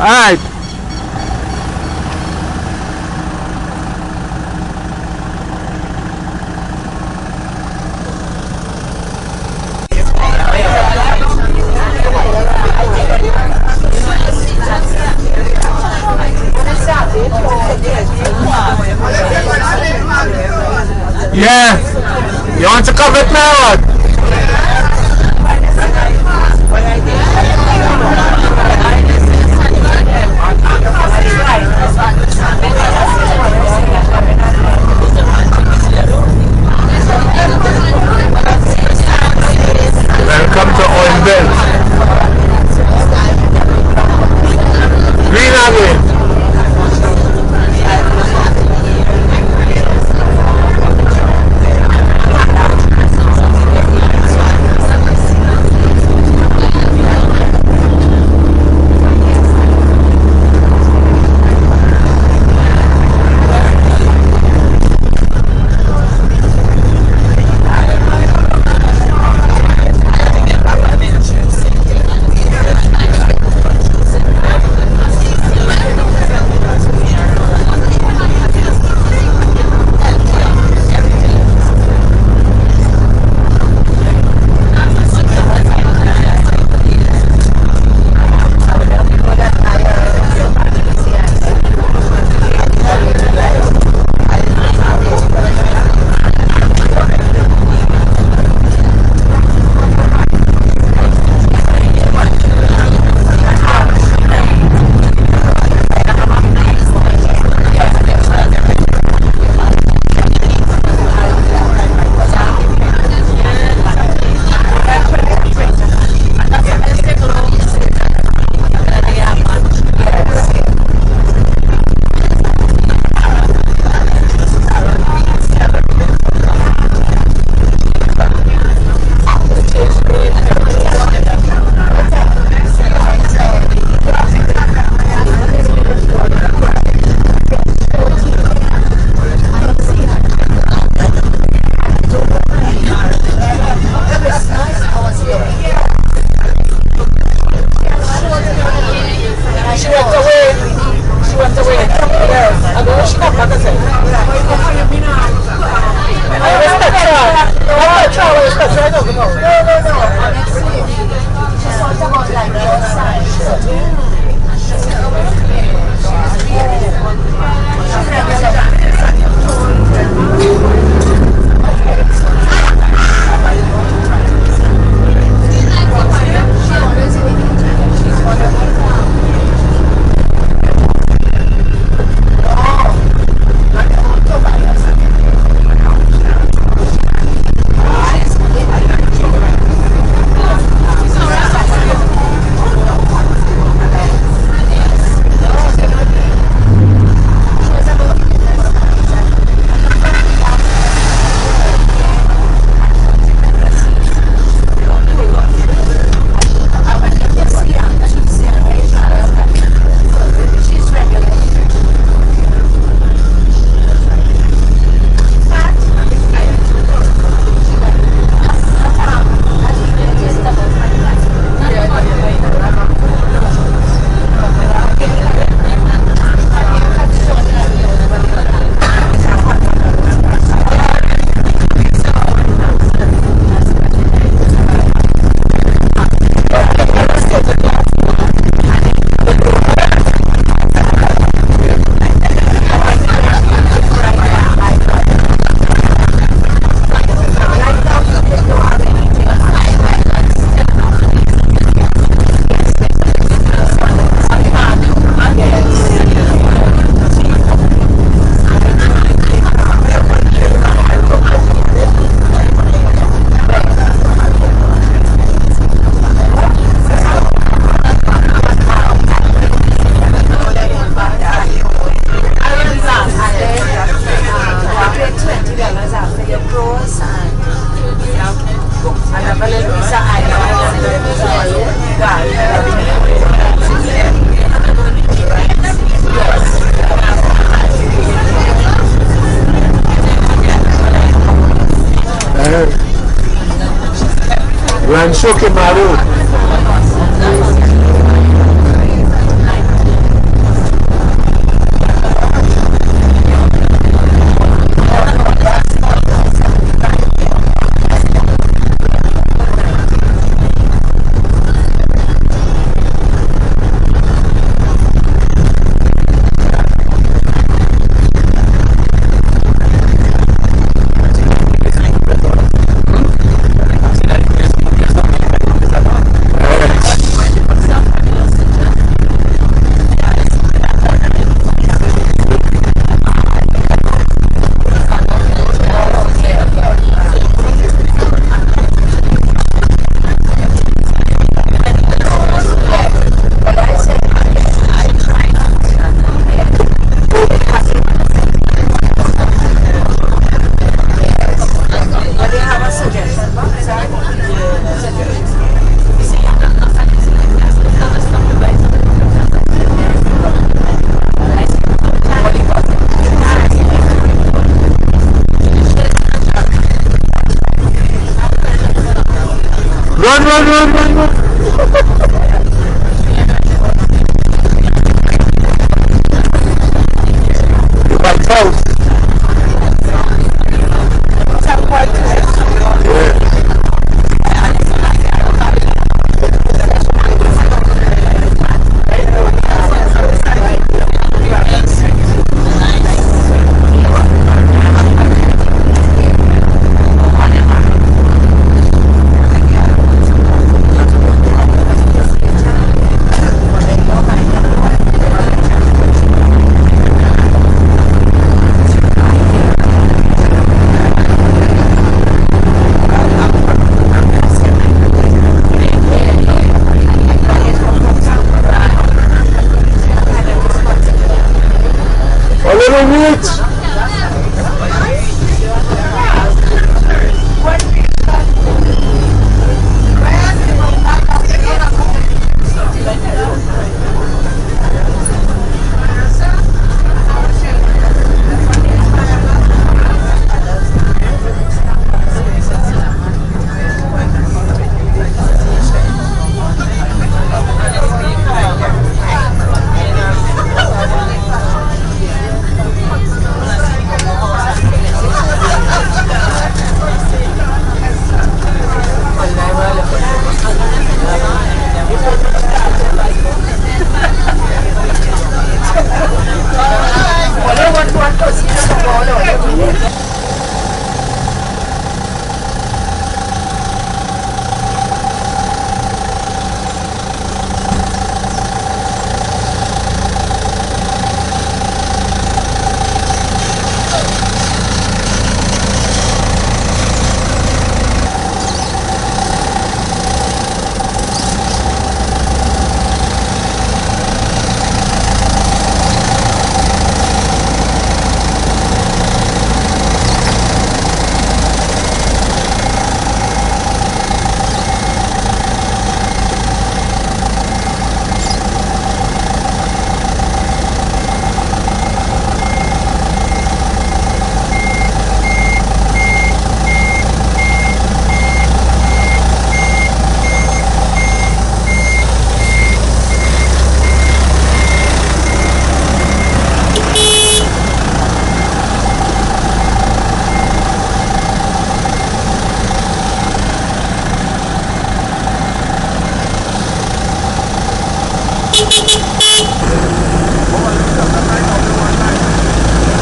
Alright. Yeah. You want to cover it now? Welcome to Oil Belt. Green again.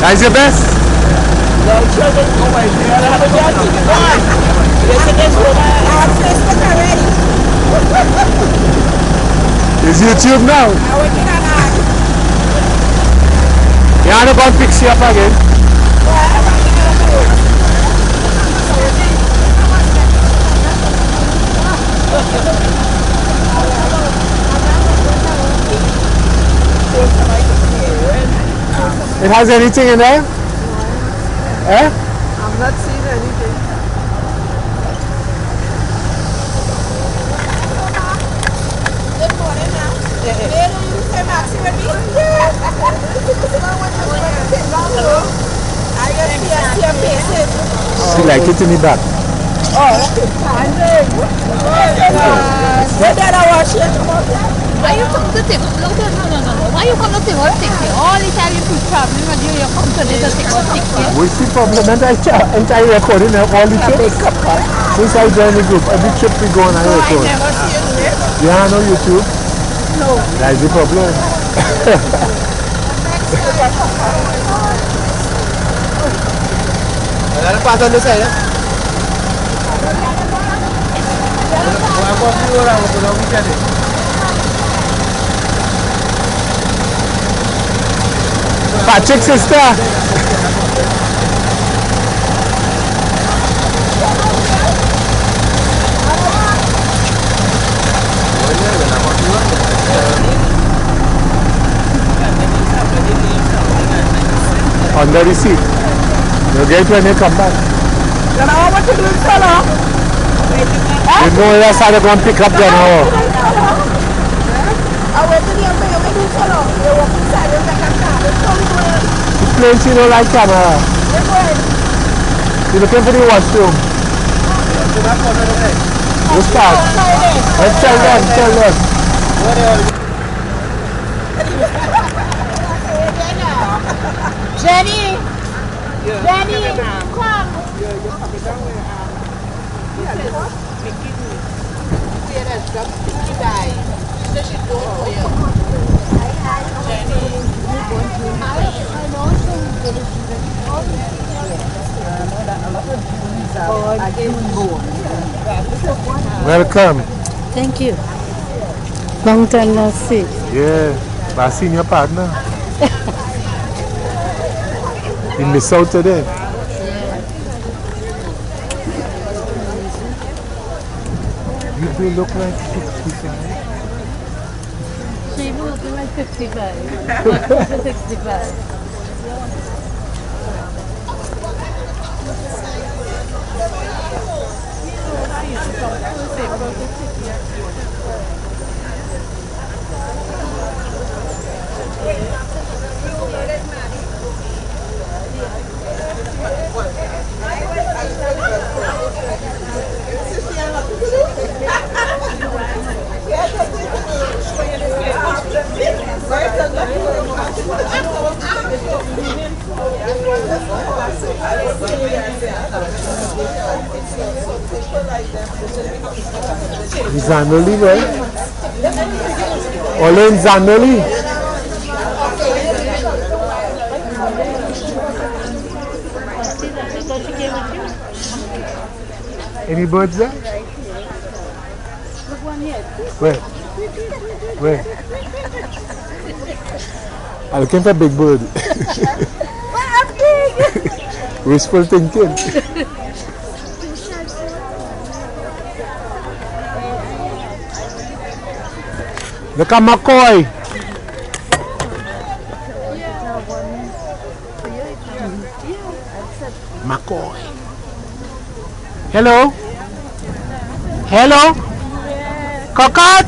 That's your best? No children, go away. You gotta have a job to keep on. Yes, it is. I have Facebook already. It's YouTube now. I'm working on that. You want to go and fix you up again? It has anything in there? Eh? I'm not seeing anything. Good morning, ma'am. You say Maxie with me? Yes. I just see your faces. She like it in the back. Oh, what did I wash it? Why you come to take no. Why you come to take what take you? All the time you put problem and you come to this take what take you. What's the problem? And I recording all the trips. Since I joined the group, every trip we go on I record. I never see it there. Yeah, no YouTube. No. That's the problem. Ada part on the side, eh? Apa sih orang kalau weekend ni? Patrick sister. Under the seat. You get when you come back. You know what to do in solo? You know that's how they're going to pick up there now. I went to the other way, we do solo. You walk inside, you take a car. The plane she don't like camera. You're looking for the washroom. What's that? Let's tell them. Jenny, come. Welcome. Thank you. Long time no see. Yeah, but I seen your partner. You miss out today. You do look like 65. She looks like 55. 65. Zanoli, right? All in Zanoli. Any birds there? Where? I'm looking for a big bird. Wishful thinking. Look at McCoy. McCoy. Hello? Hello? Cockot?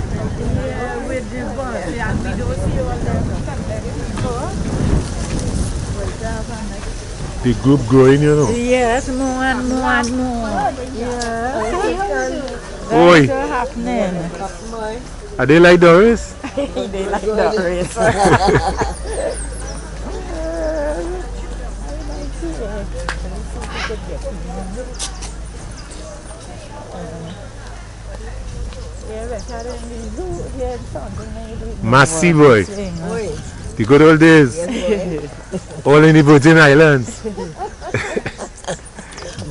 The group growing, you know. Yes, more and more. Yeah. Oi. What's happening? Are they like Doris? They like Doris. Massive boy. The good old days. All in the Virgin Islands.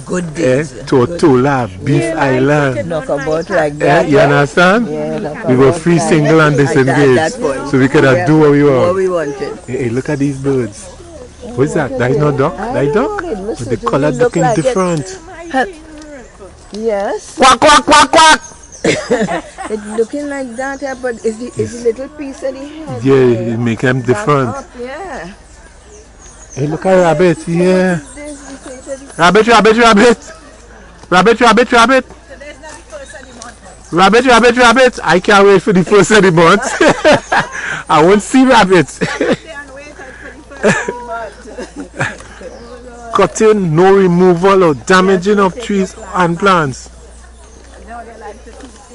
Good days. Tortola, Beef Island. Knock about like that. You understand? Yeah, We were free, single, and disengaged. So we could do what we want. What we wanted. Hey, look at these birds. What's that? That is not duck? That is duck? But the color looking like different. Yes. Quack, quack, quack, quack! It's looking like that, but is the little piece of the head? Yeah, it make them different. Yeah. Hey, look at rabbit, yeah. Rabbit. I can't wait for the first of the month. I won't see rabbits. Cutting, no removal or damaging of trees and plants.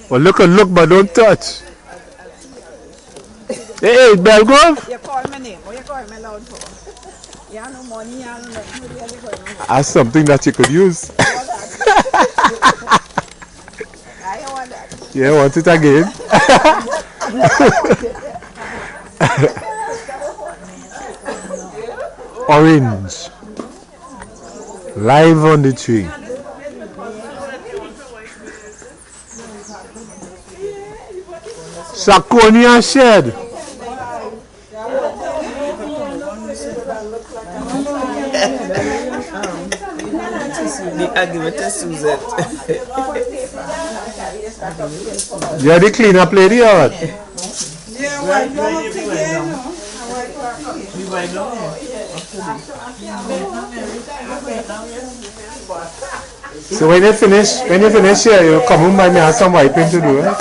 Well, look, but don't touch. Hey, Belgrove. You call my name. What you call me loud for? You have no money, you have no nothing. That's something that you could use. I want that. Yeah, want it again? Orange. Live on the tree. Saconia shed. I give it to Suzette. You're the cleanup lady or what? Yeah, why not again? So when you finish here, you come home by me and some wiping to do, right?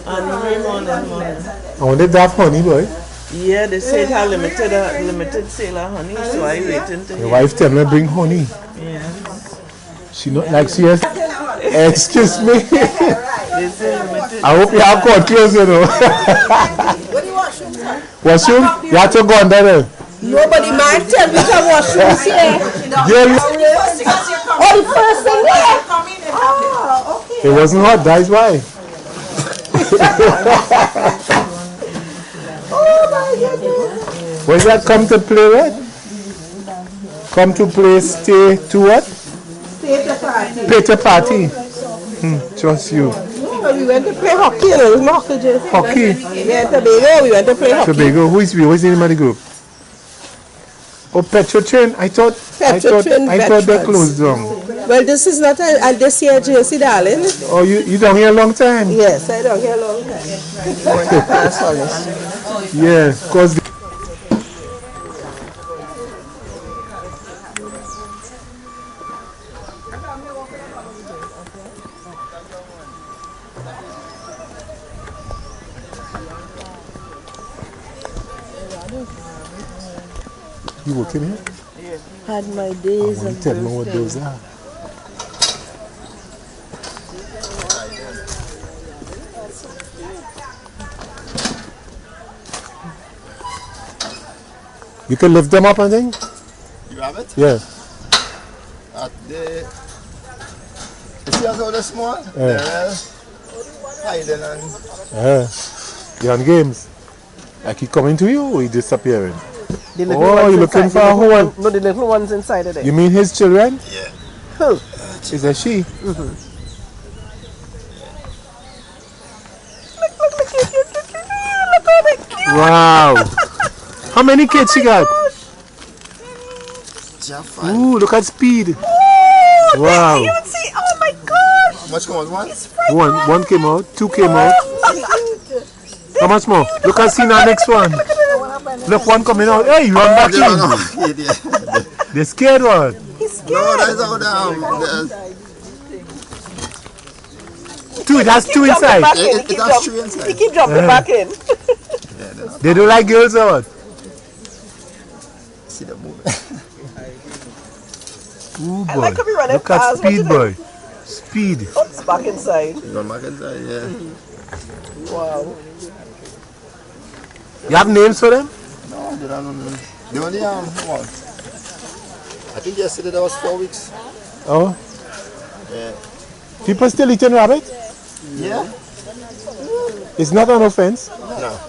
I wonder if that honey, boy. Yeah, they said how limited sale of honey, so I waiting to Your wife tell me bring honey. Yeah. She not like she has. Excuse me. They say limited. I hope you have got close, you know. What do you want, shoes? Washroom? You have to go under there. Nobody mind tell me to wash shoes here. Yeah, Oh, the first thing there. Oh, okay. it wasn't hot, that's why. Oh, my goodness. Where's that come to play with? Come to play, stay to what? Stay to party. Play to party. Trust you. No, we went to play hockey, you know, hockey. Hockey? Yeah, Tobago, we went to play hockey. Tobago. Who is we? What's the name of the group? Oh, Petrotrin. I thought they closed down. Well, this is not this year jersey, darling. Oh, you down here a long time? Yes, I don't hear a long time. Yeah, cause you working here? Had my days of Tell me what those are. You can lift them up and thing? You have it? Yeah. At the... You see how they're small? Yeah. They're hiding and... You're on games. I keep coming to you or you disappearing? The little Oh, ones you're looking inside, for a whole... No, the little ones inside of there. You mean his children? Yeah. Who? Is that she? Wow. How many kids she got? Jaffa. Ooh, look at speed. Wow. You would see, oh my gosh! How much come out? One came out, two came out. How much more? Look and see now next one. Look, one coming out. Hey, you run back in. They're scared one. He's scared. No, that's out Two, it has two inside. It has three inside. He keep jumping back in. They don't like girls or what? See the movie. Ooh, I boy. like how we running Look at fast. speed, boy. Speed. Oops, back inside. You go back inside, yeah. Wow. You have names for them? No, they don't know. They only what? I think yesterday that was 4 weeks. Oh, Yeah. People still eating rabbit? Yeah. It's not an offense. No.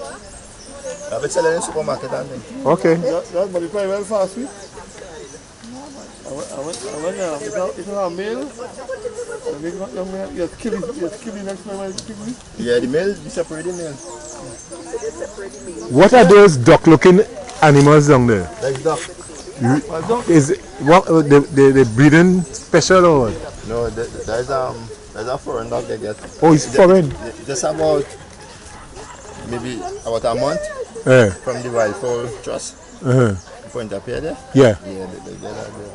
Rabbit selling in the supermarket and things. Okay. But it's quite well fast, sweet. I went there. It's a male. You're killing next time. Yeah, the male, we separate the male. What are those duck-looking animals down there? Like duck. Is what the breeding special or what? No, there's a foreign dog they get. Oh, it's foreign. Just about maybe about a month from the wild fowl trust. Point up here there. Yeah. Yeah, they get that there.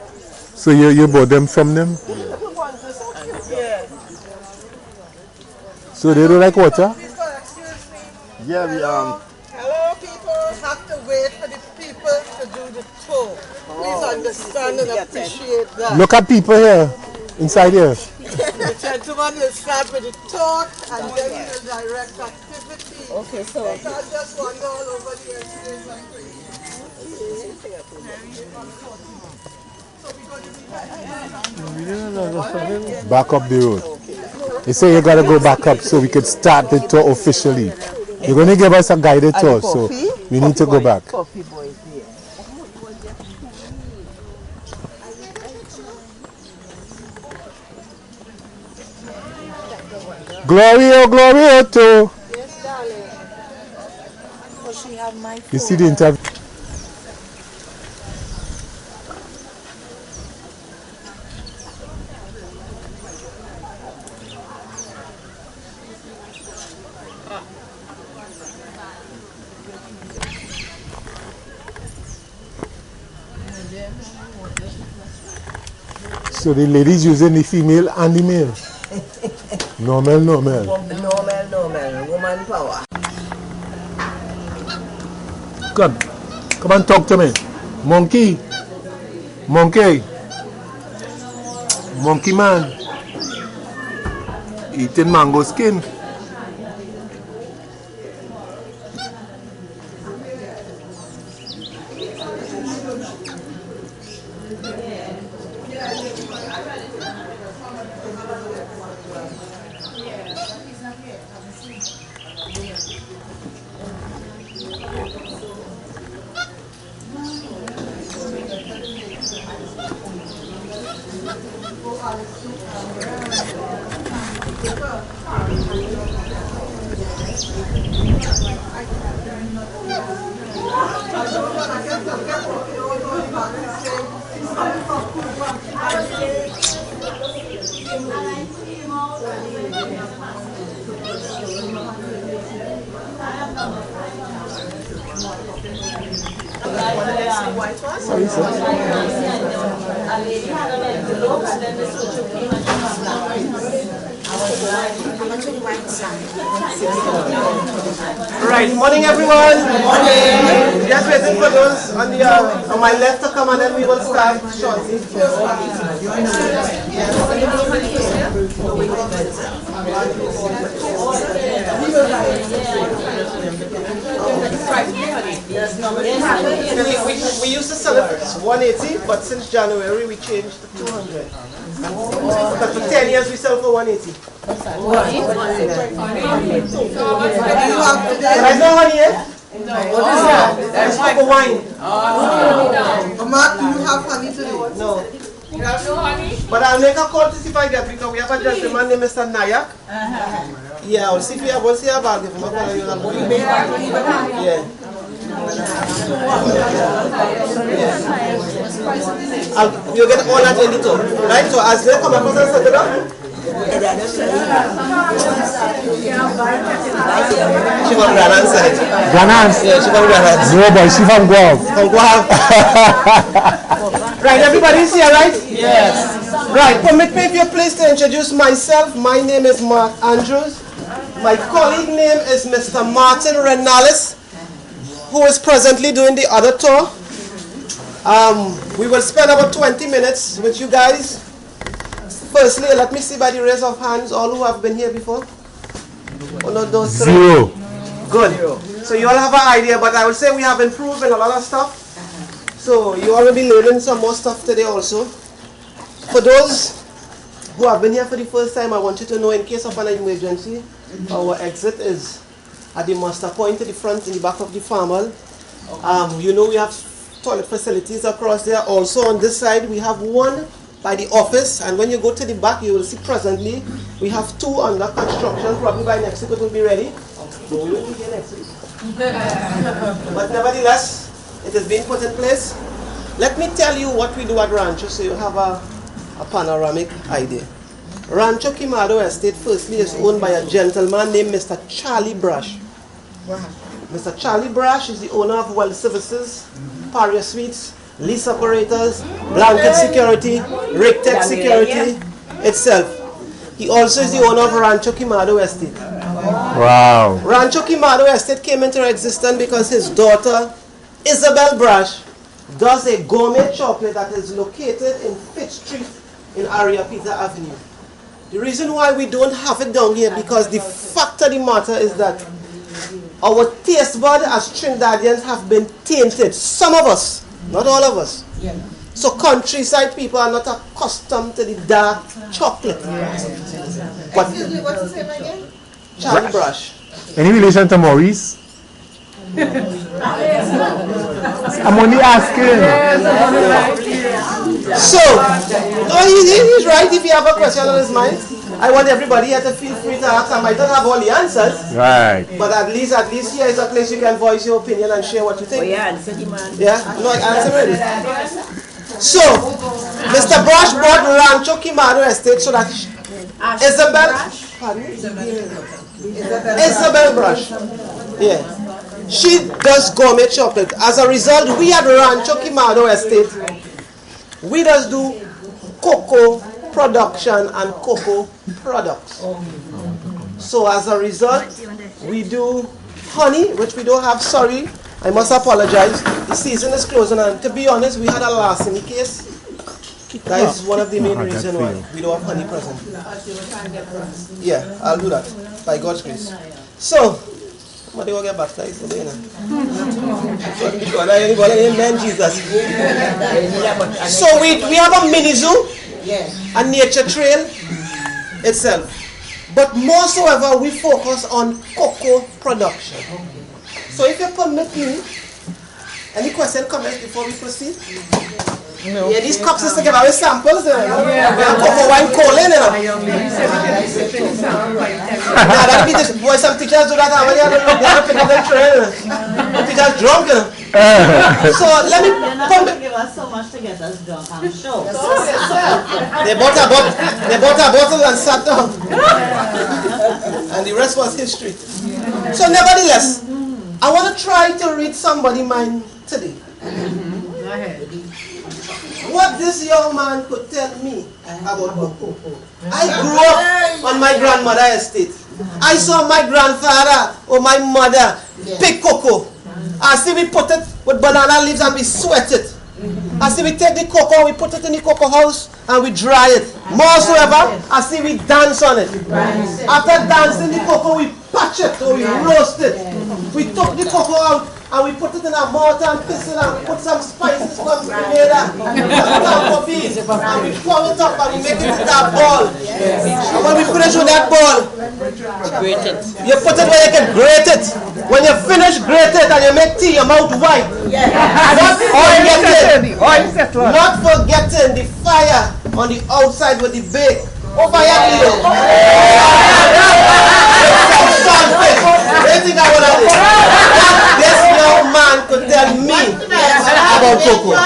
So you bought them from them? Yeah. So they don't like water? Yeah, we Hello, people. Have to wait for the people to do the tour. Please understand and appreciate that. Look at people here, inside here. The gentleman will start with the talk and then he will direct activity. Okay, so You can't just wander all over the estate like this. Back up the road. They say you gotta go back up so we could start the tour officially. You're gonna give us a guided tour, so we need to go back. Coffee boys here. Glorio too. Yes, darling. Oh, she have my phone. You see the interview? So the ladies using the female and the male. Normal. Normal. Woman power. Come and talk to me. Monkey man. Eating mango skin. Right, morning everyone. Morning. Just waiting for those on my left to come and then we will start shortly. We used to sell it for 180, but since January we changed to 200. But for 10 years we sell for 180. There's no honey yet? No. What is that? That's for wine. Mark, do you have honey today? No. You have no honey? But I'll make a call to see if I get, because we have a gentleman named Mr. Nayak. Yeah, I'll see if we have, we'll see about it. Yeah. You'll get all that in the top, right? So as they come across and set it up, she from Granan's side. Granan's? Yeah, she from Granan's. No boy, she from Guam. From Guam. Right, everybody's here, right? Yes. Right, permit me if you're pleased to introduce myself. My name is Mark Andrews. My colleague name is Mr. Martin Renales, who is presently doing the other tour. We will spend about 20 minutes with you guys. Firstly, let me see by the raise of hands all who have been here before. Oh, no, those three. Zero. Good. So you all have an idea, but I would say we have improved in a lot of stuff. So you all will be learning some more stuff today also. For those who have been here for the first time, I want you to know, in case of an emergency, our exit is at the master point at the front, in the back of the farm hall. You know we have toilet facilities across there. Also on this side, we have one by the office, and when you go to the back, you will see presently we have two under construction. Probably by next week it will be ready. But we will be here next week. But nevertheless, it is being put in place. Let me tell you what we do at Rancho so you have a panoramic idea. Rancho Quemado Estate firstly is owned by a gentleman named Mr. Charlie Brash. Mr. Charlie Brash is the owner of Well Services, Paria Suites, Lease Operators, Blanket Security, Rictech Security itself. He also is the owner of Rancho Quemado Estate. Wow. Rancho Quemado Estate came into existence because his daughter, Isabel Brash, does a gourmet chocolate that is located in Fitch Street in Ariapita Avenue. The reason why we don't have it down here because the fact of the matter is that our taste bud as Trinidadians have been tainted. Some of us, not all of us. Yeah. So countryside people are not accustomed to the dark chocolate. But Excuse me, what's his name again? Charlie Brash. Any relation to Maurice? I'm only asking. So, no, he's right. If you have a question on his mind, I want everybody here to feel free to ask. I might not have all the answers. Right. But at least here is a place you can voice your opinion and share what you think. Oh yeah, answer the man. Yeah? No, I answer already. So, Mr. Brash bought Rancho Quemado Estate so that Isabel Brash. Yeah. She does gourmet chocolate. As a result, we at Rancho Quemado Estate, we just do cocoa production and cocoa products. So as a result, we do honey, which we don't have. Sorry, I must apologize. The season is closing, and to be honest, we had a larceny case. That is one of the main reasons why we don't have honey present. Yeah, I'll do that by God's grace. So. Somebody will get baptized today, Amen, Jesus. So we have a mini zoo, a nature trail itself. But more so ever, we focus on cocoa production. So if you permit me, any question, comments before we proceed? No. Yeah, these cups is to give away samples. We have cocoa wine cola in it. That'll be this boy. Some teachers do that. They have to pick up their train. Teachers drunk. So let me give us so much to get us drunk, I'm sure. They bought a bottle and sat down. And the rest was history. So nevertheless, I want to try to read somebody's mind today. Go ahead. What this young man could tell me about cocoa. I grew up on my grandmother's estate. I saw my grandfather or my mother pick cocoa. I see we put it with banana leaves and we sweat it. I see we take the cocoa, we put it in the cocoa house and we dry it. More so ever, I see we dance on it. After dancing the cocoa, we patch it or we roast it. We took the cocoa out and we put it in a mortar and pestle and put some spices from Grenada and beans and we pour it up and we make it into a ball. And when we finish with that ball, you put it where you can grate it. When you finish grate it and you make tea, your mouth white. Not forgetting the fire on the outside with the bake. Over here, this young man could tell me about cocoa.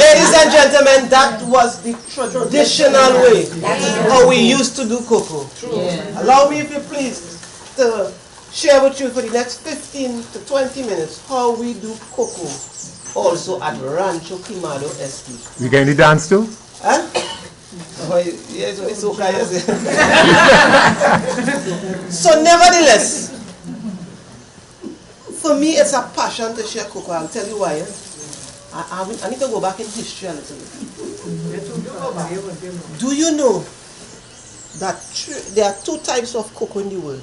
Ladies and gentlemen, that was the traditional way how we used to do cocoa. Allow me, if you please, to share with you for the next 15 to 20 minutes how we do cocoa also at Rancho Quemado Estate. You get any dance too? Huh? Oh, yes, it's okay. So nevertheless, for me it's a passion to share cocoa. I'll tell you why. I need to go back in history a little bit. Do you know that there are two types of cocoa in the world?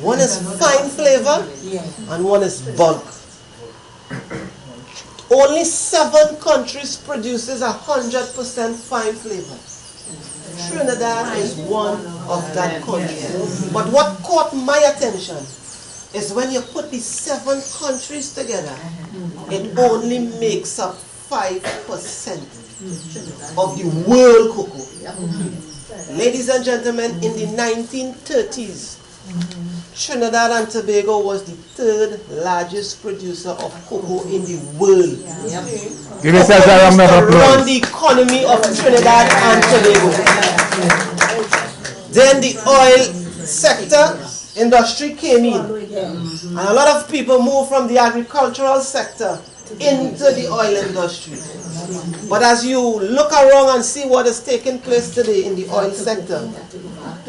One is fine flavor and one is bulk. only 7 countries produces 100% fine flavor. Trinidad is one of that country. But what caught my attention is when you put these 7 countries together, it only makes up 5% of the world cocoa. Ladies and gentlemen, in the 1930s, Trinidad and Tobago was the 3rd largest producer of cocoa in the world. Give yourself a round of applause. Run the economy of Trinidad and Tobago. Then the oil sector industry came in, and a lot of people moved from the agricultural sector into the oil industry. But as you look around and see what is taking place today in the oil sector,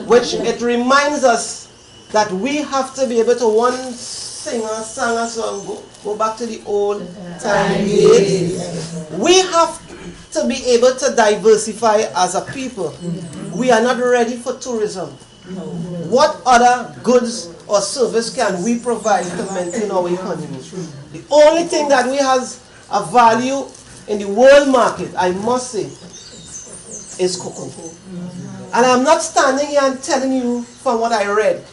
which it reminds us that we have to be able to sang a song, go back to the old time days. We have to be able to diversify as a people. We are not ready for tourism. What other goods or service can we provide to maintain our economy? The only thing that we has a value in the world market, I must say, is cocoa. And I'm not standing here and telling you from what I read,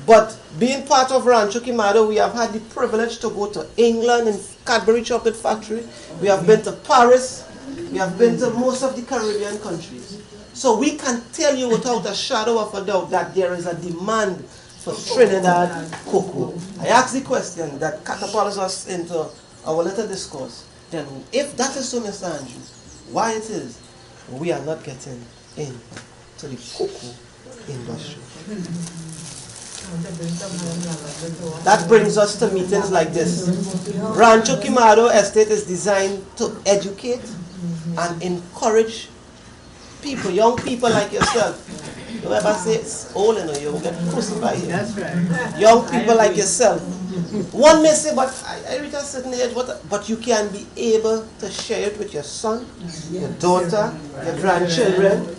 but being part of Rancho Quemado, we have had the privilege to go to England in Cadbury Chocolate Factory. We have been to Paris. We have been to most of the Caribbean countries. So we can tell you without a shadow of a doubt that there is a demand for Trinidad cocoa. I asked the question that catapults us into our little discourse. Then if that is so, Mr. Andrew, why it is we are not getting into the cocoa industry? That brings us to meetings like this. Rancho Quemado Estate is designed to educate and encourage people, young people like yourself. You ever say it's old enough, you will get crucified here. That's right. Young people like yourself. One may say, but I reach a certain age, but you can be able to share it with your son, your daughter, your grandchildren.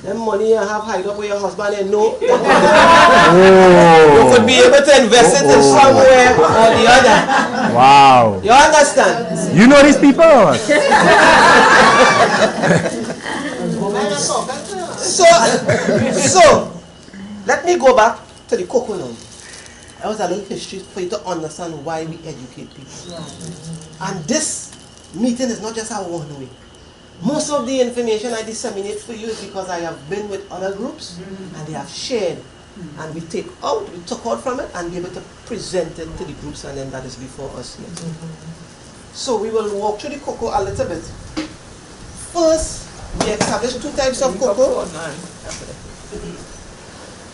Then money you have hide up with your husband and know. You could be able to invest it in somewhere or the other. Wow. You understand? You know these people? So, let me go back to the cocoa now. That was a little history for you to understand why we educate people. And this meeting is not just a one way. Most of the information I disseminate for you is because I have been with other groups and they have shared. And we took out from it and be able to present it to the groups, and then that is before us here. So we will walk through the cocoa a little bit. First, we established 2 types of cocoa.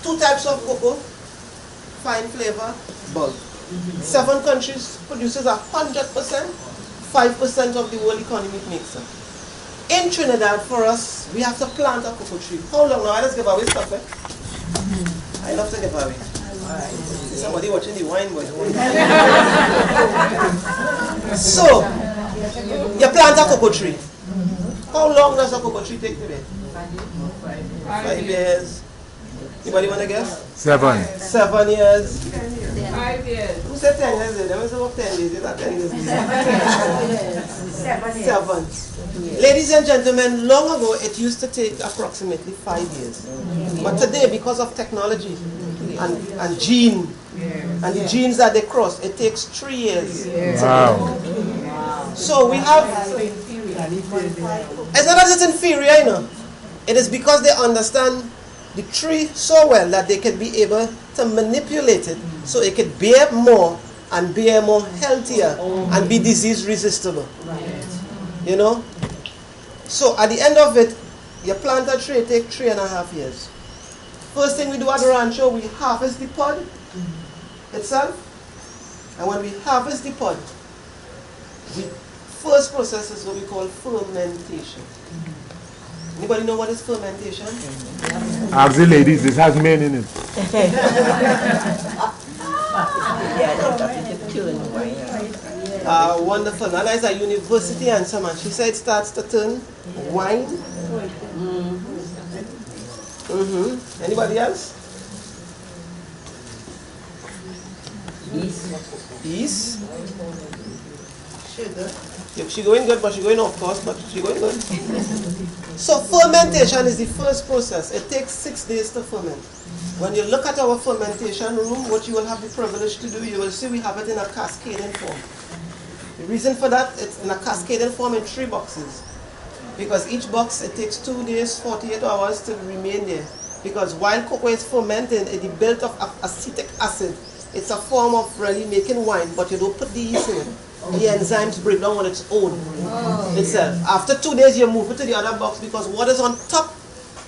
2 types of cocoa, fine flavor, bulk. 7 countries produces 100%, 5% of the world economy makes up. In Trinidad, for us, we have to plant a cocoa tree. How long now? Let's give away stuff, eh? I love to give away. Somebody watching the wine, boy. So, you plant a cocoa tree. How long does a cocoa tree take to bear? 5 years. Anybody want to guess? 7. 7 years. 5 years. Who said 10 years? They must have 10 days. It's not 10 years. 7. Ladies and gentlemen, long ago it used to take approximately 5 years. But today, because of technology and gene, and the genes that they cross, it takes 3 years. Wow. So we have, it's not that it's inferior, you know. It is because they understand the tree so well that they can be able to manipulate it so it can bear more and bear more healthier and be disease resistible. You know? So at the end of it, you plant a tree, it takes 3.5 years. First thing we do at the Rancho, we harvest the pod itself. And when we harvest the pod, the first process is what we call fermentation. Anybody know what is fermentation? Ask the ladies, this has men in it. Wonderful. Nana is a university answer, man. She said it starts to turn wine. Anybody else? Yeast. She going good, but she going off course, but she going good. So fermentation is the first process. It takes 6 days to ferment. When you look at our fermentation room, what you will have the privilege to do, you will see we have it in a cascading form. The reason for that, it's in a cascading form in 3 boxes. Because each box, it takes 2 days, 48 hours to remain there. Because while cocoa is fermenting, it is built of acetic acid. It's a form of really making wine, but you don't put the yeast in it. The enzymes break down on its own itself. After 2 days, you move it to the other box because what is on top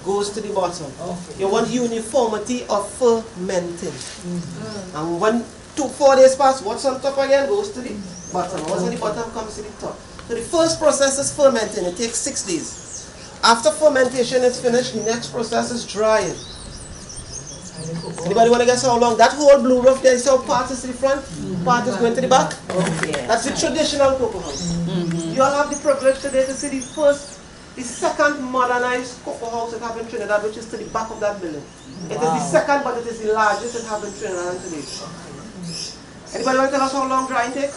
goes to the bottom. You want uniformity of fermenting. And when 4 days pass, what's on top again goes to the bottom. What's on the bottom comes to the top. So the first process is fermenting. It takes 6 days. After fermentation is finished, the next process is drying. Anybody want to guess how long? That whole blue roof there, is how part is to the front, part is going to the back? That's the traditional cocoa house. You all have the privilege today to see the second modernized cocoa house that have in Trinidad, which is to the back of that building. It is the second, but it is the largest that have in Trinidad today. Anybody want to tell us how long drying takes?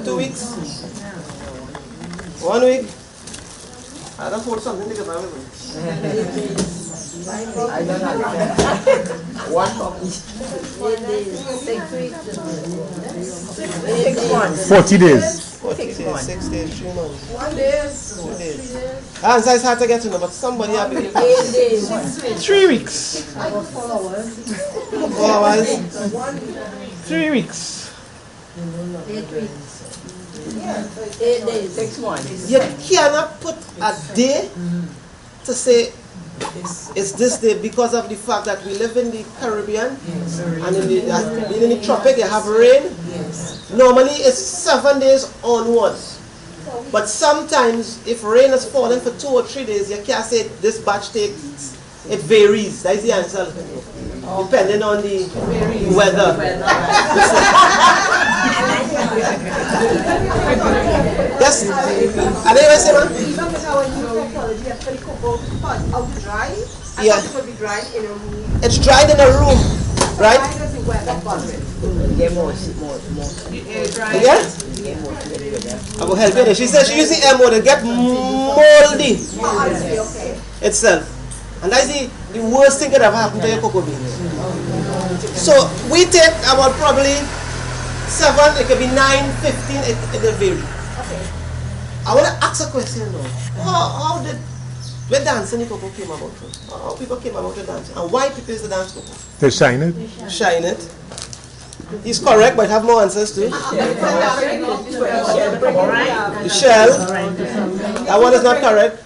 2 weeks? 1 week? I don't hold something together with me. I don't know. 1 copy. 6 weeks. 40 days. 40 days, 6 days, 3 months. 1 day. 2 days. Answer is hard to get to know, but somebody have it. 8 days. 3 weeks. 4 hours. 3 weeks. 8 weeks. 8 days. 6 months. You cannot put a day to say it's this day because of the fact that we live in the Caribbean and in the tropic you have rain. Normally it's 7 days onwards. But sometimes if rain is falling for 2 or 3 days, you can't say this batch takes, it varies. That's the answer. Depending on the weather. Yes. Are they say, man? Yeah. It's dried in a room, right? Yeah? I will help you. She said she using M-mode to get moldy itself. And that's the worst thing that ever happened to your cocoa beans. So we take about probably 7, it could be 9, 15, it will vary. I want to ask a question now. How did the dancing in cocoa came about? How people came about the dance? And why people use the dance cocoa? To shine it. Shine it. He's correct, but have more answers too. The shell. That one is not correct.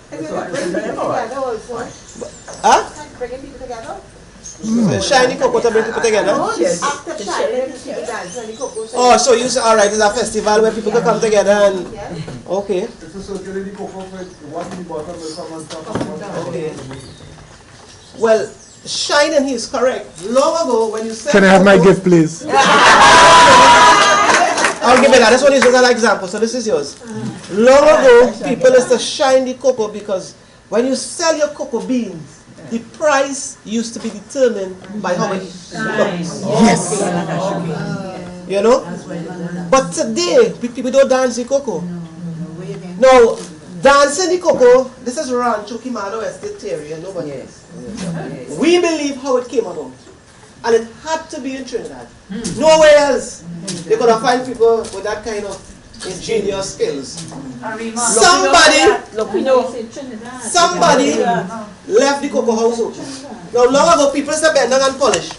Huh? So shiny cocoa to bring people together? Oh, so you say, alright, it's a festival where people can come together and... Okay. Okay. Well, shining he is correct. Long ago when you said... Can I have my gift, please? I'll give you that. This one is just an example, so this is yours. Long ago, people used to shine the cocoa because when you sell your cocoa beans, the price used to be determined by how many looks. Yes. You know? But today, people don't dance the cocoa. Now, dancing the cocoa, this is Rancho, Quemado estate area, nobody else. We believe how it came about. And it had to be in Trinidad. Nowhere else. They could have find people with that kind of ingenious skills. Somebody left the cocoa house open. Now long ago people used to bend down and polish.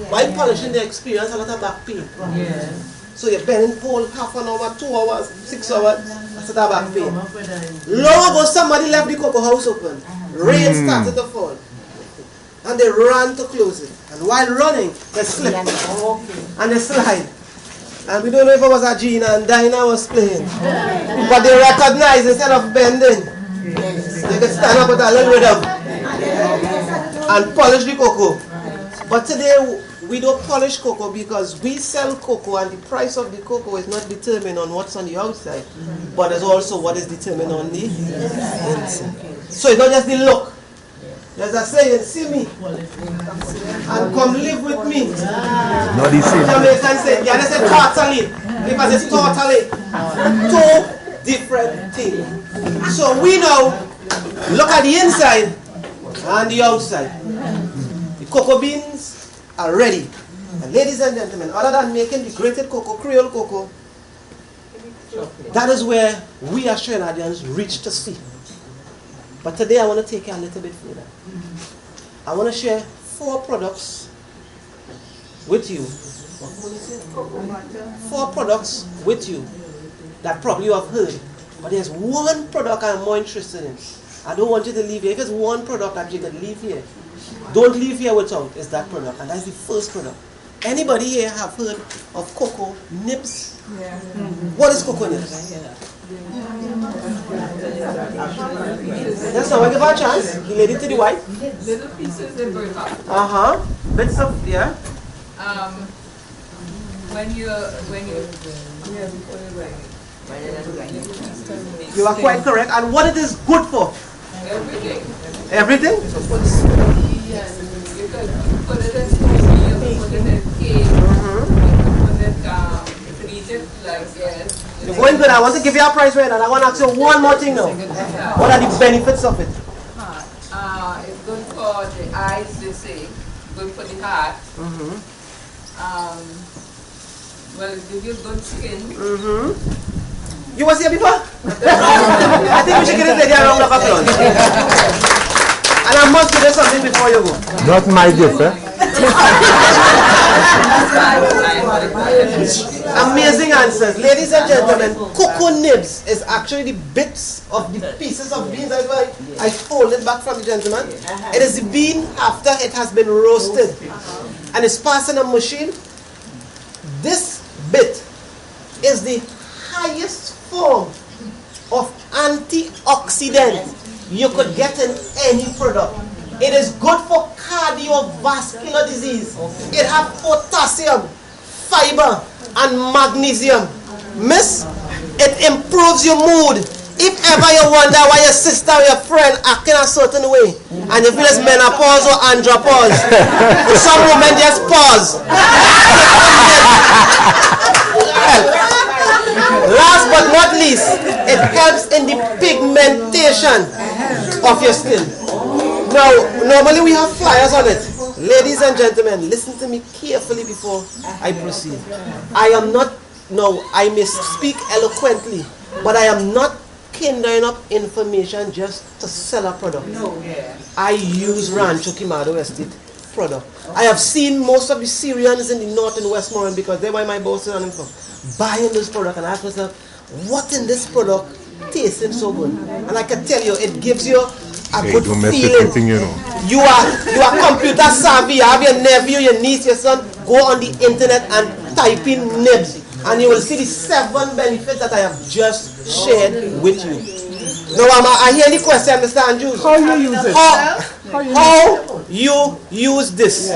While polishing they experience a lot of back pain. So you bend and pull half an hour, 2 hours, 6 hours, that's a back pain. Long ago somebody left the cocoa house open. Rain started to fall. And they ran to close it. And while running, they slipped. And they slide. And we don't know if it was a Gina and Dinah was playing. But they recognized instead of bending, they could stand up with a little rhythm and polish the cocoa. But today, we don't polish cocoa because we sell cocoa and the price of the cocoa is not determined on what's on the outside, but it's also what is determined on the inside. So it's not just the look. There's a saying, see me and come live with me. Not the same. Jamaican say, yeah, they say totally. because it's totally two different things. So we now look at the inside and the outside. The cocoa beans are ready. And ladies and gentlemen, other than making the grated cocoa, Creole cocoa, that is where we as Trinidadians reach to see. But today I want to take you a little bit further. I want to share 4 products with you. 4 products with you that probably you have heard. But there's one product I'm more interested in. I don't want you to leave here. If it's one product that you can leave here, don't leave here without, is that product. And that's the first product. Anybody here have heard of cocoa nibs? Yeah. What is cocoa nibs? That's not give her a chance. The lady to the white. Little pieces they break up. Bits of, yeah. When you You are quite correct. And what it is good for? everything. Everything? Yes. You could put it in coffee, you could put it in cake, you could put it, you could eat it like this. You're going good. I want to give you a price right now. And I want to ask you one more thing now. What are the benefits of it? It's good for the eyes, they say. Good for the heart. Well, it gives you good skin. You was here before? I think we should get this lady a round of applause. And I must give you something before you go. Not my gift, eh? Amazing answers. Ladies and gentlemen, cocoa nibs is actually the bits of the pieces of beans. That's why I folded back from the gentleman. It is the bean after it has been roasted. And it's passed in a machine. This bit is the highest form of antioxidant you could get in any product. It is good for cardiovascular disease. It has potassium, fiber, and magnesium. Miss, it improves your mood. If ever you wonder why your sister or your friend acting a certain way, and you feel it's menopause or andropause, some women just pause. Last but not least, it helps in the pigmentation of your skin. Now, normally we have flyers on it. Ladies and gentlemen, listen to me carefully before I proceed. I am not, no, I may speak eloquently, but I am not kindling up information just to sell a product. No. I use Rancho Quemado Estate product. I have seen most of the Syrians in the north and Westmoreland, because they're where my boss is on them from, buying this product, and I ask myself, what in this product tasting so good? And I can tell you, it gives you a good feeling. You are computer savvy. You have your nephew, your niece, your son. Go on the internet and type in nibs, and you will see the 7 benefits that I have just shared with you. Now, I hear the question, Mr. Andrews. How you use it? How you use this?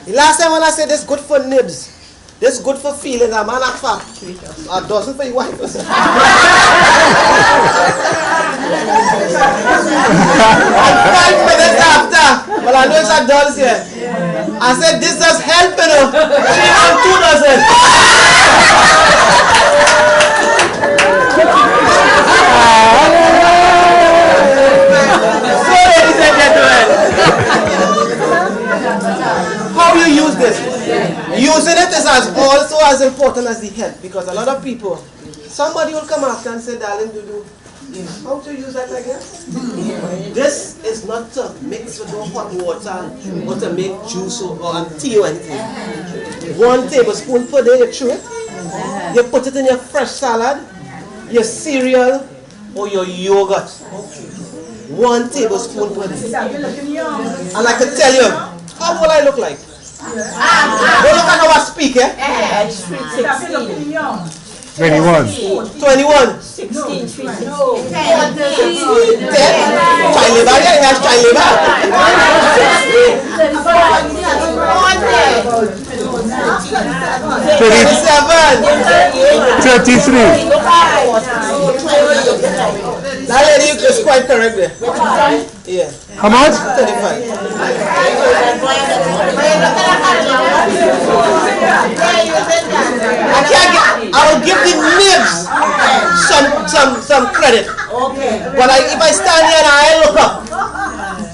The last time when I said this good for nibs, this good for feelings, a man of fact, a dozen for your wife. 5 minutes after, well, I know it's a dollars here. I said, this does help, you know. She wants 2 dozen. So, ladies and gentlemen, how you use this? Using it is also as important as the health, because a lot of people, somebody will come after and say, darling, how to use that again? This is not to mix with no hot water or to make juice or tea or anything. 1 tablespoon per day, you chew it. You put it in your fresh salad, your cereal, or your yogurt. 1 tablespoon per day. And I can tell you, how will I look like? Don't look at how I speak, eh? 21. 21. 16. 10. Child labor, yeah, that's child labor. 33. That lady is quite correct there. Yeah. How much? 35. I will give the nibs some credit. But if I stand here and I look up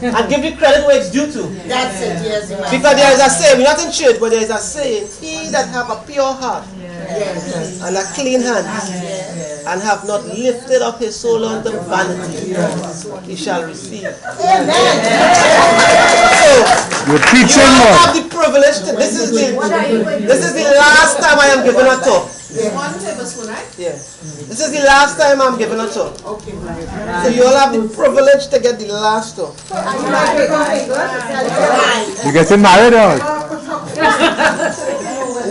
and give the credit where it's due to. That's it, yes. Because there is a saying, we're not in church, but there is a saying, he that have a pure heart and a clean hand and have not lifted up his soul unto vanity, he shall receive. Amen. So, You're preaching, you man. have the privilege to, this is the last time I am giving a talk. One tablespoon, right? Yeah. This is the last time I'm giving a talk. Okay. So you all have the privilege to get the last talk. You're getting married, or?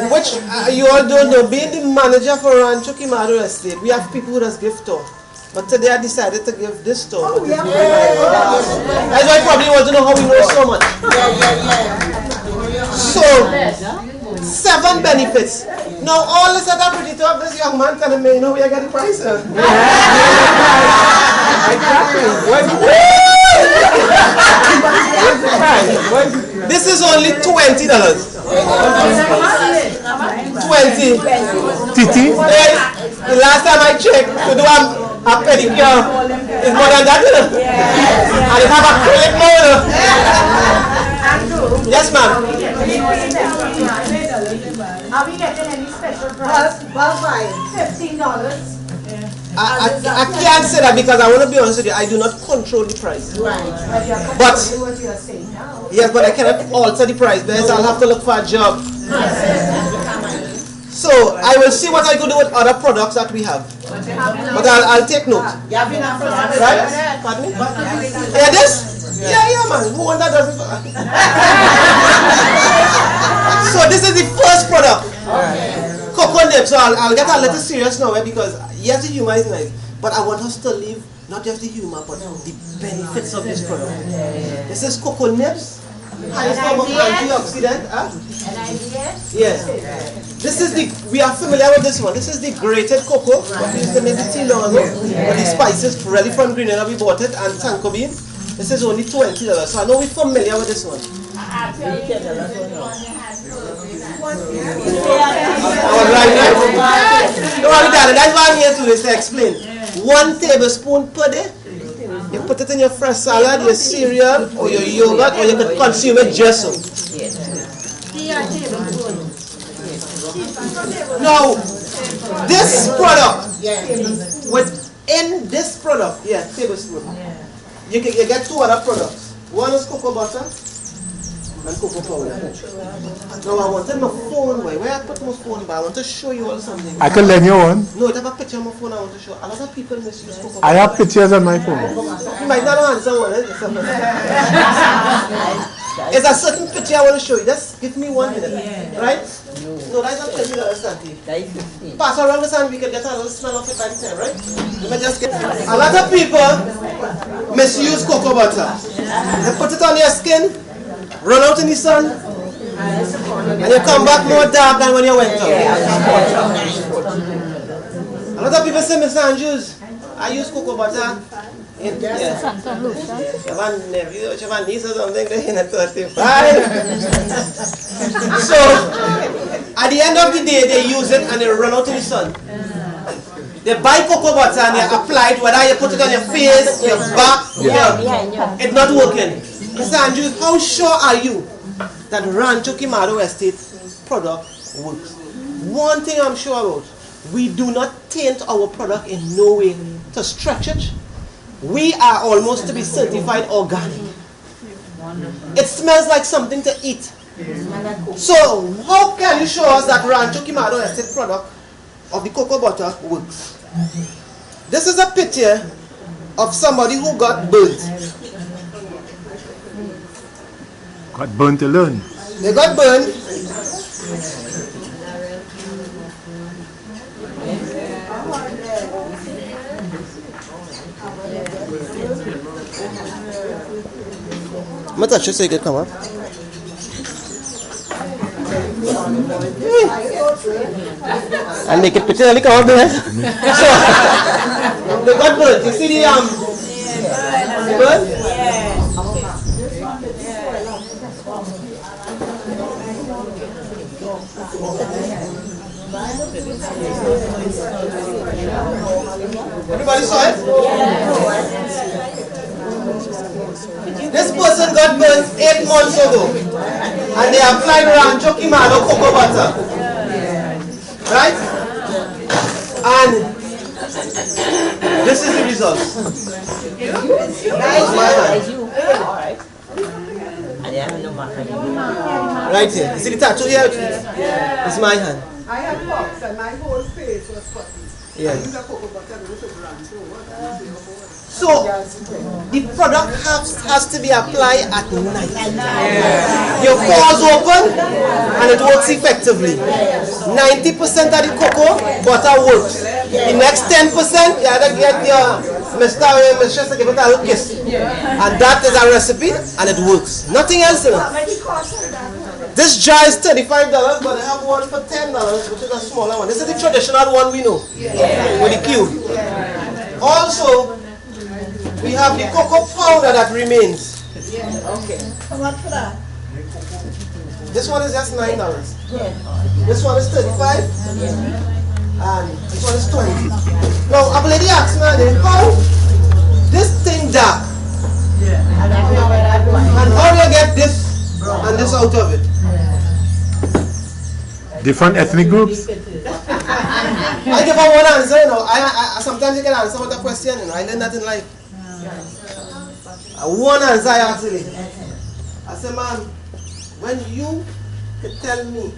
Which you all don't know, being the manager for Rancho Quemado Estate, we have people who just give talk. But today I decided to give this talk. That's why you probably want to know how we know so much. So, 7 benefits. Now all this other pretty talk, this young man telling me, you know where I got the price? This is only $20. 20. Titi? Hey, the last time I checked to do a pedicure is more than that. And it have a clip more. Yes, ma'am. Are we getting any special price? $15. I can't say that because I want to be honest with you, I do not control the price. But What you are saying now. yes, but I cannot alter the price because I'll have to look for a job. So I will see what I could do with other products that we have. But I'll take note. Right? Pardon me? Yeah, this? Yeah, man. Who wants that doesn't? So this is the first product. Cocoa nib. So I'll get a little serious now because yes, the humor is nice, but I want us to leave not just the humor but the benefits of this product. This is cocoa nibs. Highest form of antioxidant. Yes. This is we are familiar with this one. This is the grated cocoa. We used to make the tea long ago. But the spices ready from Grenada, we bought it, and tanko bean. This is only $20. So I know we're familiar with this one. Alright, don't worry, darling. That's why I'm here to is to explain. 1 tablespoon per day. You put it in your fresh salad, your cereal, or your yogurt, or you could consume it just so. Now, this product, within this product, tablespoon, you get 2 other products. One is cocoa butter and cocoa powder. Now I wanted my phone, where I put my phone, but I want to show you all something. I can lend you one. No, I have a picture on my phone I want to show. A lot of people misuse cocoa butter. I have pictures on my phone. You might not answer one. There's a certain picture I want to show you. Just give me 1 minute. Right? No, that's not $20, Santi. Pass around the sun, we can get a little smell of it by the time, right? Let me just get. A lot of people misuse cocoa butter. They put it on your skin, run out in the sun, and you come back more dark than when you went out. A lot of people say, Mr. Andrews, I use cocoa butter. You have a nephew, you have a niece or something, they're in a 35. So, at the end of the day, they use it and they run out in the sun. They buy cocoa butter and they apply it, whether you put it on your face, your back, it's not working. Mr. Andrews, how sure are you that Rancho Quemado Estate product works? One thing I'm sure about, we do not taint our product in no way to stretch it. We are almost to be certified organic. It smells like something to eat. So, how can you show us that Rancho Quemado Estate product of the cocoa butter works? This is a picture of somebody who got burnt. Got burnt alone. They got burned. I'm going to touch it so you can come up. And make it picture, come up there. So, they got burnt. You see the burn? Everybody saw it? This person got burned 8 months ago, and they applied Rancho Quemado cocoa butter. Right? And this is the results. Right here. You see the tattoo here? It's my hand. I had pox and my whole face was spotty. Yeah. So the product has to be applied at night. Your pores open and it works effectively. 90% of the cocoa butter works. The next 10% you have to get your Mr. to give it a little kiss. And that is a recipe and it works. Nothing else in it. This jar is $35, but I have one for $10, which is a smaller one. This is the traditional one we know, with the cube. Also, we have the cocoa powder that remains. Okay. How much for that? This one is just $9. This one is $35, and this one is $20. Now, a lady asked me, how this thing dark, and how do you get this and this out of it? Different ethnic groups? I give her one answer, you know. I sometimes you can answer with a question, you know. I learned that in life. One answer actually. I said, man, when you could tell me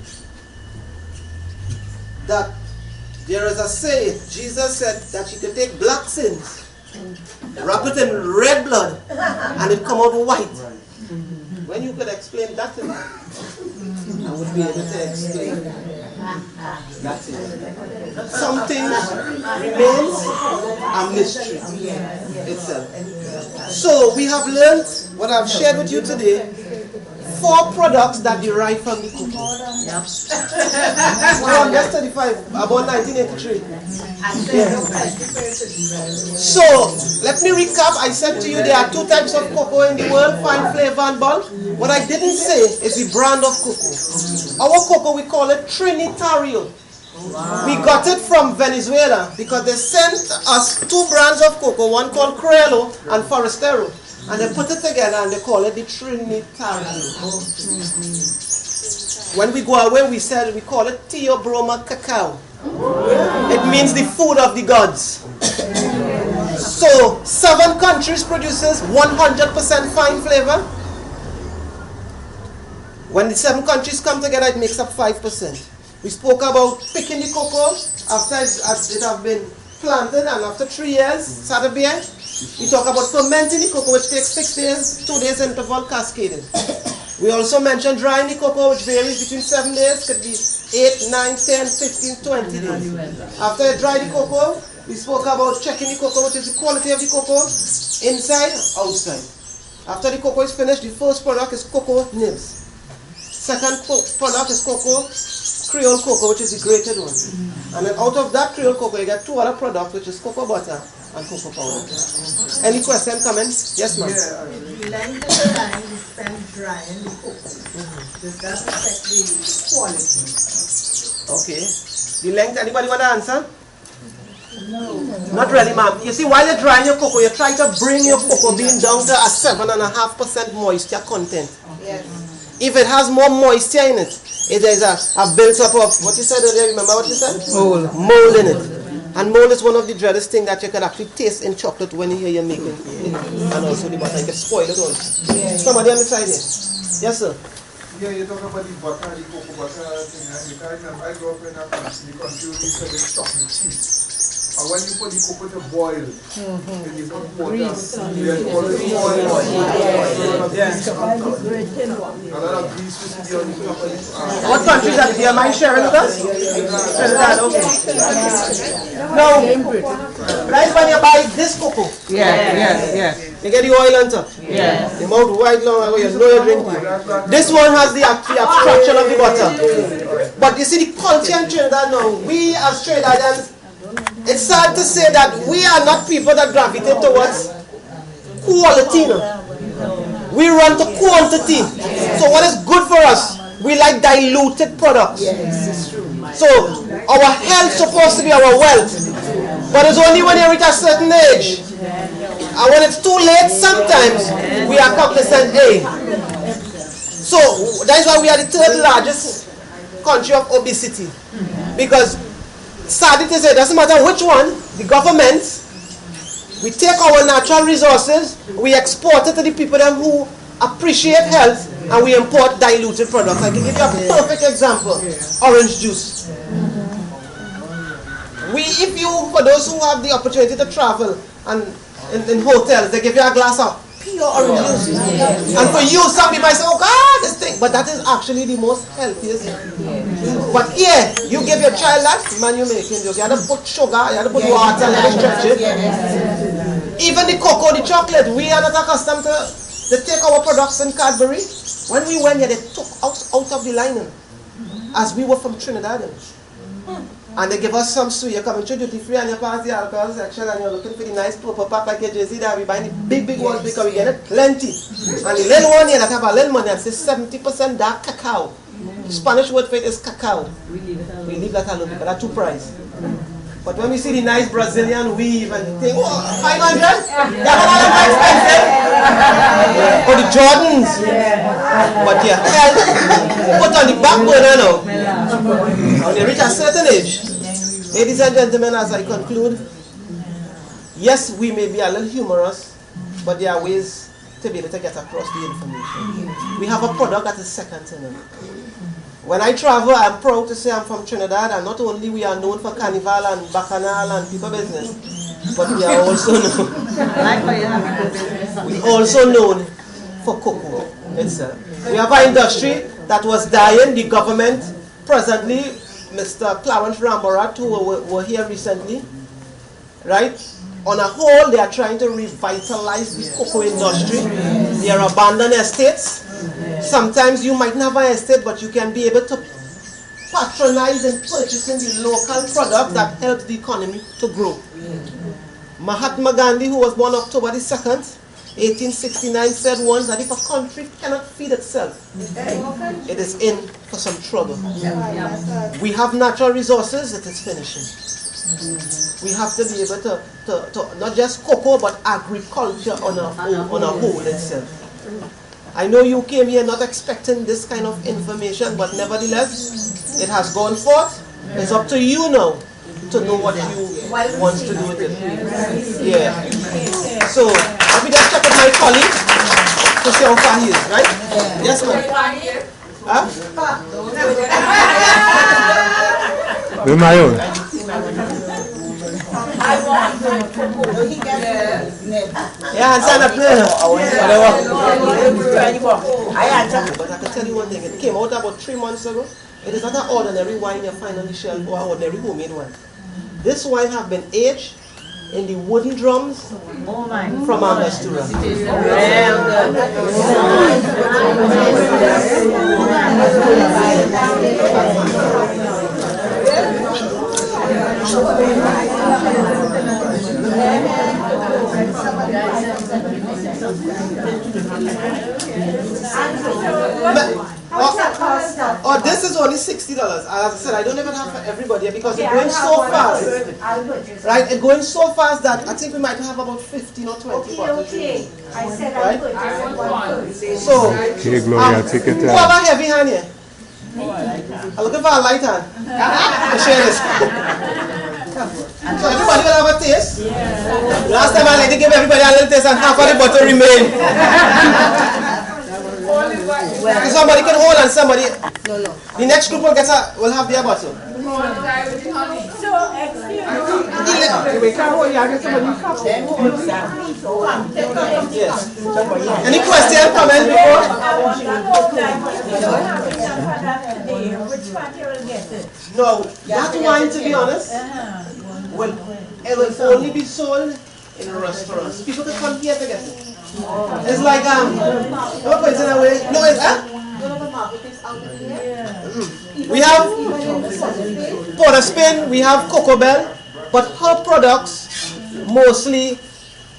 that there is a saying, Jesus said that you could take black sins, wrap it in red blood, and it come out white. When you could explain that to me, I would be able to explain. That's it. Something remains a mystery itself. So we have learned what I've shared with you today. 4 products that derive from the cocoa. Yep. Well, that's 35, about 1983. Yeah. So, let me recap. I said to you there are 2 types of cocoa in the world, fine flavor and bulk. What I didn't say is the brand of cocoa. Our cocoa, we call it Trinidad. We got it from Venezuela because they sent us 2 brands of cocoa, one called Criollo and Forastero. And they put it together and they call it the Trinidad. When we go away, we call it Theobroma cacao. It means the food of the gods. So 7 countries produces 100% fine flavor. When the 7 countries come together, it makes up 5%. We spoke about picking the cocoa after it has been planted and after 3 years, Saturday. We talk about fermenting the cocoa, which takes 6 days, 2 days interval, cascading. We also mentioned drying the cocoa, which varies between 7 days, could be 8, 9, 10, 15, 20 days. After you dry the cocoa, we spoke about checking the cocoa, which is the quality of the cocoa, inside, outside. After the cocoa is finished, the first product is cocoa nibs. Second product is cocoa, Creole cocoa, which is the grated one. And then out of that Creole cocoa, you get 2 other products, which is cocoa butter and cocoa powder. Any question, comment? Yes, ma'am. The length of the time we spend drying the cocoa, does that affect the quality? Okay. The length, anybody want to answer? No. Not really, ma'am. You see, while you're drying your cocoa, you try to bring your cocoa bean down to a 7.5% moisture content. Yes. If it has more moisture in it, it is a built-up of, what you said earlier, remember what you said? Mold. Mold in it. And mold is one of the dreadest things that you can actually taste in chocolate when you hear you making it. And also the butter, you can spoil it all. Somebody on the side here. Yes, sir. Yeah, you talk about the butter, the cocoa butter thing, and you can remember, I grew up in a country, we used to make chocolate cheese. And when you put the cocoa to boil, then you put water, you put the oil, a lot of grease to see on the top of it. What countries are you? Am I sharing with us? Trinidad, okay. Now, right when you buy this cocoa, you get the oil on top. The mouth white long ago, you know you're drinking. This one has the abstraction of the butter. But you see the culture in Trinidad now, we as Trinidadians, it's sad to say that we are not people that gravitate towards quality. No? We run to quantity. So what is good for us? We like diluted products. So our health is supposed to be our wealth. But it's only when you reach a certain age. And when it's too late, sometimes we are cognizant A. So that's why we are the third largest country of obesity. Because sadly to say, it doesn't matter which one, the government, we take our natural resources, we export it to the people who appreciate health, and we import diluted products. I can give you a perfect example. Orange juice. For those who have the opportunity to travel and in hotels, they give you a glass of pure orange juice. And for you, some people might say, oh God, this thing. But that is actually the most healthiest. But here, you give your child that, man, you're making jokes. You have to put sugar, you have to put water, you have to stretch it. Even the cocoa, the chocolate, we are not accustomed to. They take our products in Cadbury. When we went here, they took us out of the line as we were from Trinidad. And they give us some sweet. You come into duty free and you pass the alcohol section and you're looking for the nice purple pack like your JC that we buy the big ones because we get it plenty. And the little one here that have a little money and say 70% dark cacao. The Spanish word for it is cacao. We leave that alone because that's too price. But when we see the nice Brazilian weave and think, oh, 500? That's not expensive. Or the Jordans. But your health, put on the back burner now. When you reach a certain age, ladies and gentlemen, as I conclude, yes, we may be a little humorous, but there are ways to be able to get across the information. We have a product that is second to none. When I travel, I'm proud to say I'm from Trinidad, and not only we are known for carnival and bacchanal and people business, but we are also known for cocoa itself. We have an industry that was dying. The government, presently, Mr. Clarence Ramborat, who were here recently, right? On a whole, they are trying to revitalize the cocoa industry. They are abandoned estates. Sometimes you might not have an estate, but you can be able to patronize and purchasing the local product that helps the economy to grow. Mahatma Gandhi, who was born October the 2nd, 1869, said once that if a country cannot feed itself, it is in for some trouble. We have natural resources, it is finishing. We have to be able to not just cocoa, but agriculture on a whole itself. I know you came here not expecting this kind of information, but nevertheless, it has gone forth. It's up to you now to know what you want to do with it. Yeah. So, let me just check with my colleague to see how far he is, right? Yes, ma'am. Huh? With my own. I want yeah, and sign up there. But I can tell you one thing, it came out about 3 months ago. It is not an ordinary wine you find on the shelf or ordinary homemade wine. This wine has been aged in the wooden drums from Angostura. Oh, this is only $60. As I said, I don't even have for everybody because it's going so fast. Right? It's going so fast that I think we might have about 15 or 20 bottles. Okay. I said right? So, okay, Gloria, take it. Who have a heavy hand here? I'm looking for a light hand. To share this. So everybody will have a taste. Last time I let to give everybody a little taste and half of the bottle remain. Somebody can hold and somebody. No. The next group will have their bottle. So, excuse Yes. Any question, comment before? which part you will get it? No, that wine, to be honest, well, it will only be sold in restaurants. People can come here to get it. It's like no point in a way. No, it's we have Port of Spain, we have Cocoa Bell, but her products mostly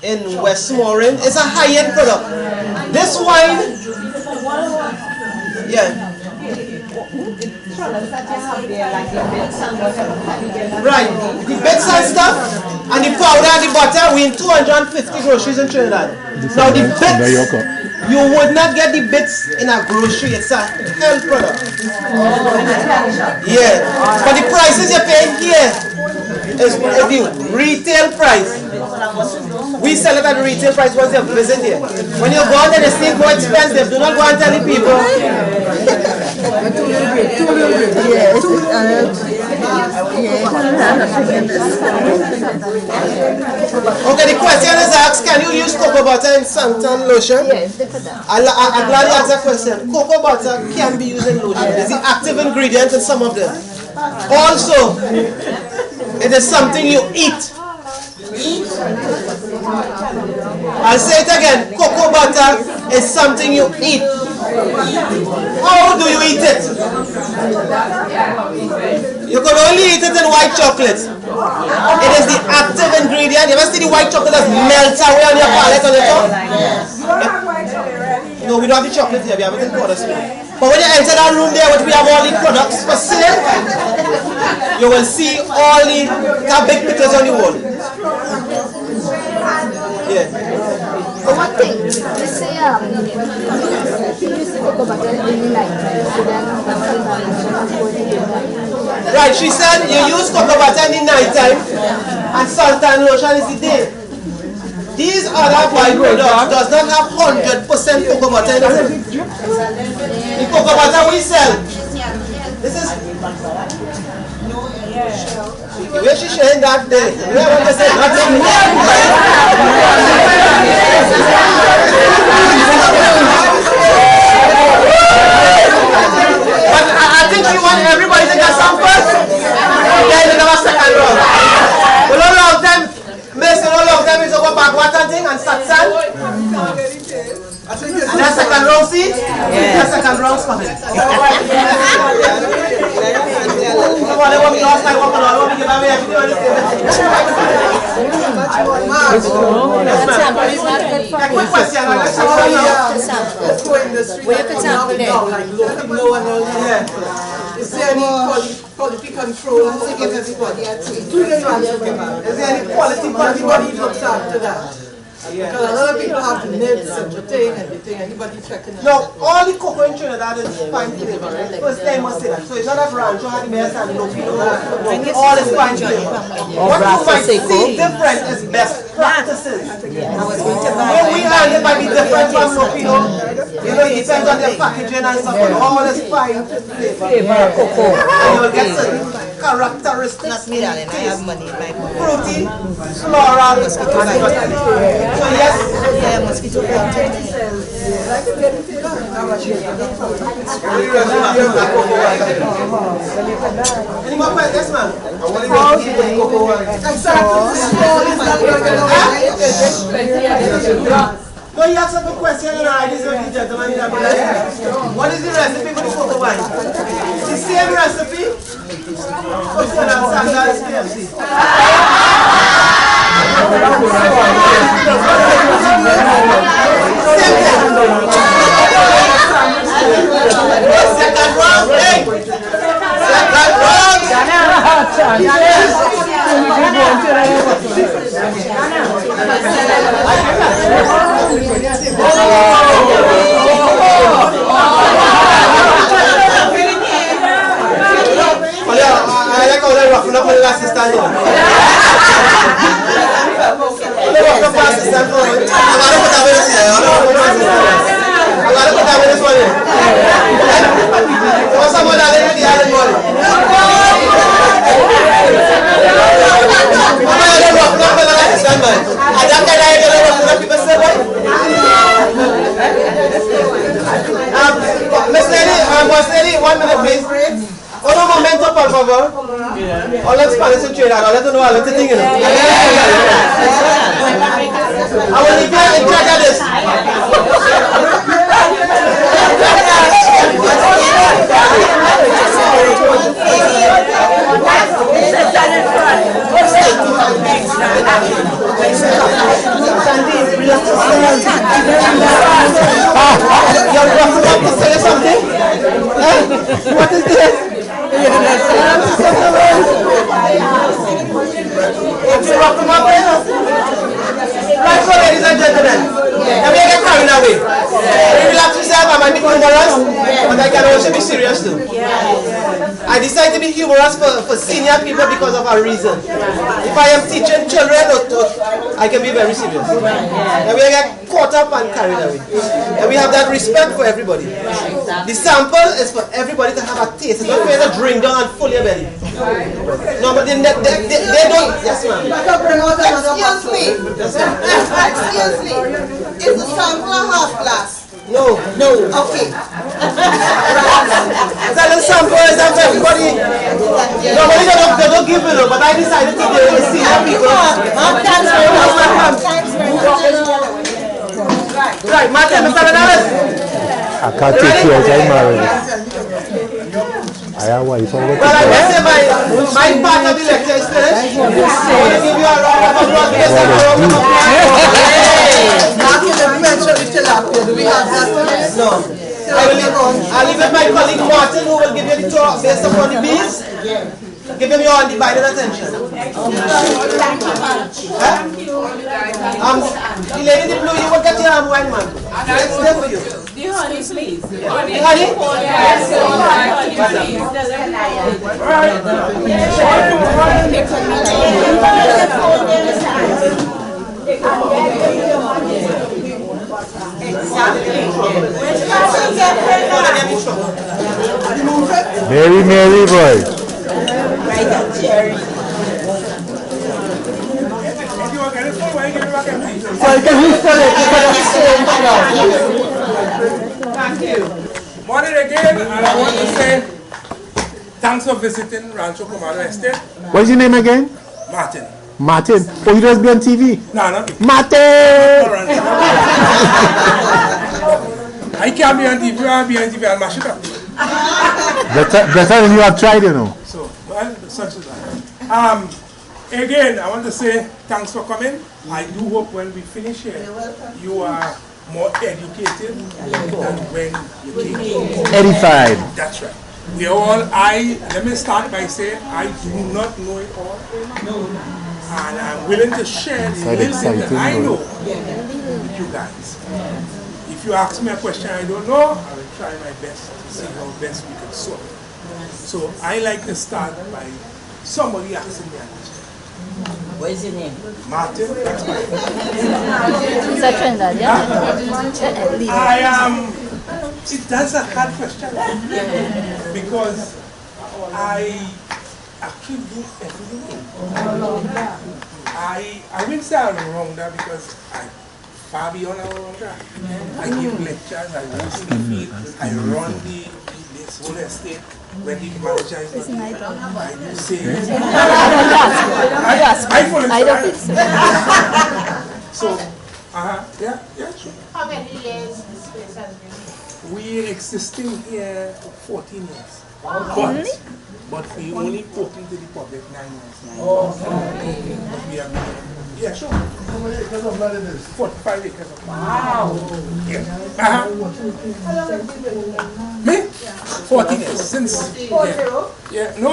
in Westmoreland. It's a high-end product. This wine, yeah. products that you have there, like the bits and whatever. Right, the bits and stuff, and the powder and the butter, we in 250 groceries in Trinidad. Now the bits, you would not get the bits in a grocery, it's a health product. Yeah, but the prices you're paying here is the retail price. We sell it at the retail price once you visit here. When you go out and it's more expensive, do not go and tell the people. Okay, the question is asked, can you use cocoa butter in suntan lotion? Yes, I'm glad you asked that question. Cocoa butter can be used in lotion. It's the active ingredient in some of them. Also, it is something you eat. I'll say it again. Cocoa butter is something you eat. How do you eat it? You can only eat it in white chocolate. It is the active ingredient. You ever see the white chocolate that melts away on your palate on the top? No, we don't have the chocolate here. We have it in powder spoon. But when you enter that room there, which we have all the products for sale, you will see all the big pictures on the wall. Yeah. But one thing, let's say you use the cocoa butter really light, so then right, she said you use cocoa butter in the night time and salt and lotion is the day. These other byproducts does not have 100% cocoa butter in it. The cocoa butter we sell, this is the way she's sharing that day. We have to say nothing. But I think she wants everybody to get some first. Then you have a second round. But a lot of them, is over back water thing and satsan. And that second round, see? Yeah. That second round's coming. Quick question. Is there any quality control to give everybody a taste? Is there any quality control looks after that? Because a lot of people have nibs and everything, anybody checking it? No, all the cocoa in Trinidad is fine flavor, right? First time I must say that. So it's not a Rancho had the best and no people. All is fine flavor. What you might see different is best practices. What we have, it might be different from no people. You know, it depends on their packaging and stuff, but all is fine flavor cocoa. And you will get certain characteristics. Not me, darling, I have money in my cocoa. Fruity, floral, so yes, yeah, mosquito any more questions? Yes, ma'am. No, you asked a good question and I deserve the gentleman in that. What is the recipe for the cocoa wine? The same recipe? Second round, hey! Second round! I like how they're roughing up with the assistant. They're roughing up with the assistant. I'm going to put that with this here. I'm going to put that with this one here. What's someone that didn't have the money? I'm going to rough up with the assistant, man. And that kind of idea, they're roughing up people say, right? Miss Lady, 1 minute, please. Un momento, por favor. Hola, Spanish en Trinidad. Hola, tú no hablas de ting, ¿no? I will be in charge of this. You're roughing up to say something? What is this? can also be serious too. I decided to be humorous for senior people because of a reason. If I am teaching children, I can be very serious. And we get caught up and carried away. And we have that respect for everybody. The sample is for everybody to have a taste. It's not for you to drink down and full your belly. No, but they don't. Yes, ma'am. Excuse me. Excuse me. Is the sample a half glass? No. Okay. Is that a sample? Is that for everybody? Nobody don't give it up, but I decided to do it. See how people. Thanks very much. Right, Martin, Mr. Renales. I can't take you as I'm married. I have wife already. Well, I guess my part of the lecture is finished. I want to give you a round of applause. Do we have that? No. I'll leave it my colleague Martin, who will give you the talk based upon the bees. Give him your undivided attention. The lady in the blue, you will get your arm wine, man. It's there for you. The honey, please. The honey? Mary, boy. Thank you. Morning again, and I want to say thanks for visiting Rancho Quemado Estate. What's your name again? Martin. Martin. Oh, you just be on TV? No, not me. Martin! I can't be on TV, I'll be on TV, I'll mash it up. Better than you have tried, you know. So, well, such is that. Again, I want to say thanks for coming. I do hope when we finish here, you are more educated than when you came. Edified. That's right. We all, let me start by saying, I do not know it all. And I'm willing to share the little thing that I know with you guys. If you ask me a question I don't know, I will try my best to see how best we can solve it. So I like to start by somebody asking me a question. What is your name? Martin. It's a Trinidad, yeah? I am. That's a hard question because I actually do everything. I wouldn't say I'm wrong there because I'm far beyond our wrong there. I give lectures, I work in the field, I run this whole estate. When the manager is not here, I do sales. I volunteer. So, yeah, sure. How many years this place has been? We existing here for 14 years. But we only open to the public 9 years now. But we have been, yeah, sure. How many acres of land is this? 45 acres of land. Wow. Yeah. How long have you been in there? Me? 14 years. Since. Yeah. No,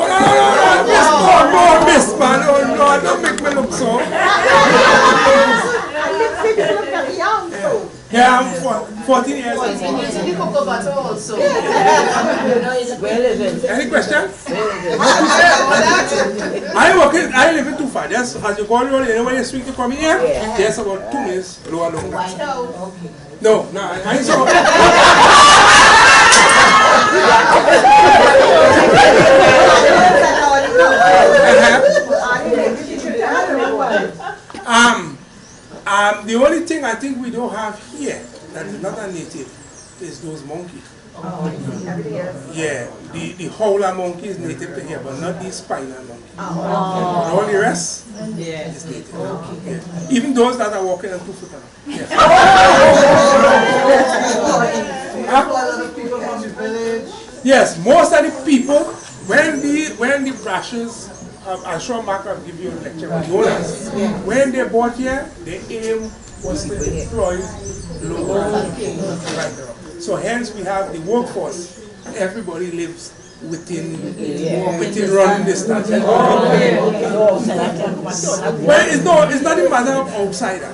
miss, man. Oh, no, don't make me look so. Yeah, I'm 14 years. 14 years in the cocoa butter also. Any questions? I live in too far. Just as you go around, you know when you swing to come in here, there's about 2 minutes lower along that. No, I ain't so. The only thing I think we don't have here that is not a native is those monkeys. Yeah, the howler monkey is native to here, but not the spinal monkey. All the rest is native. Yeah. Even those that are walking on 2 foot. Yes. Yes, most of the people, when the brushes, I'm sure Mark will give you a lecture on the owners. When they bought here, the aim was to employ local right. So hence we have the workforce. Everybody lives within running distance. Well, it's not a matter of outsider.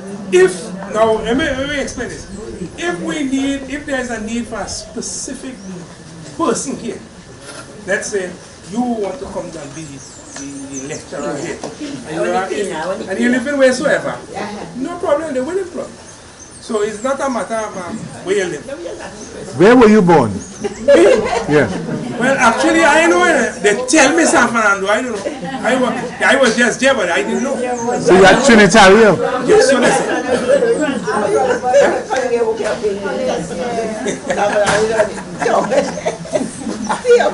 Now let me explain this. If there's a need for a specific person here, let's say you want to come and be the lecturer here, and you live in wheresoever, no problem, they will employ. So it's not a matter of where you live. Where were you born? Me? Yeah. Well, actually, I know. They tell me San Fernando. I don't know. I was just there, but I didn't know. So you're at Trinidad? Yes, so listen.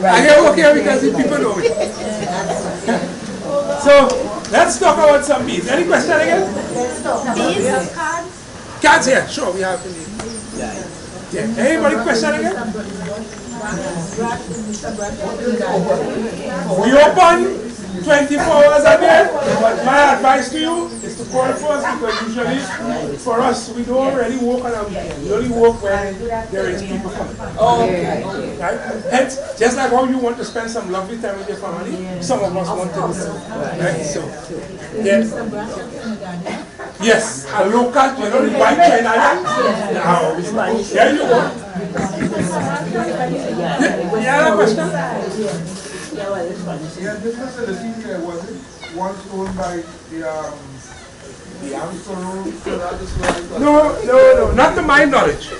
I get okay because the people know me. So let's talk about some bees. Any question again? Bees? Cards here, sure, we have. Yeah. Anybody question again? We open 24 hours a day, but my advice to you is to call first, because usually for us we don't really work on a weekend. We only work when there is people coming. Right? Hence, just like how you want to spend some lovely time with your family, some of us want to do so. Right? So, yes. Yes, a local, you know, the white China. Now, there you go. You have a question? Yeah, this facility here, was it once owned by the No, not to my knowledge.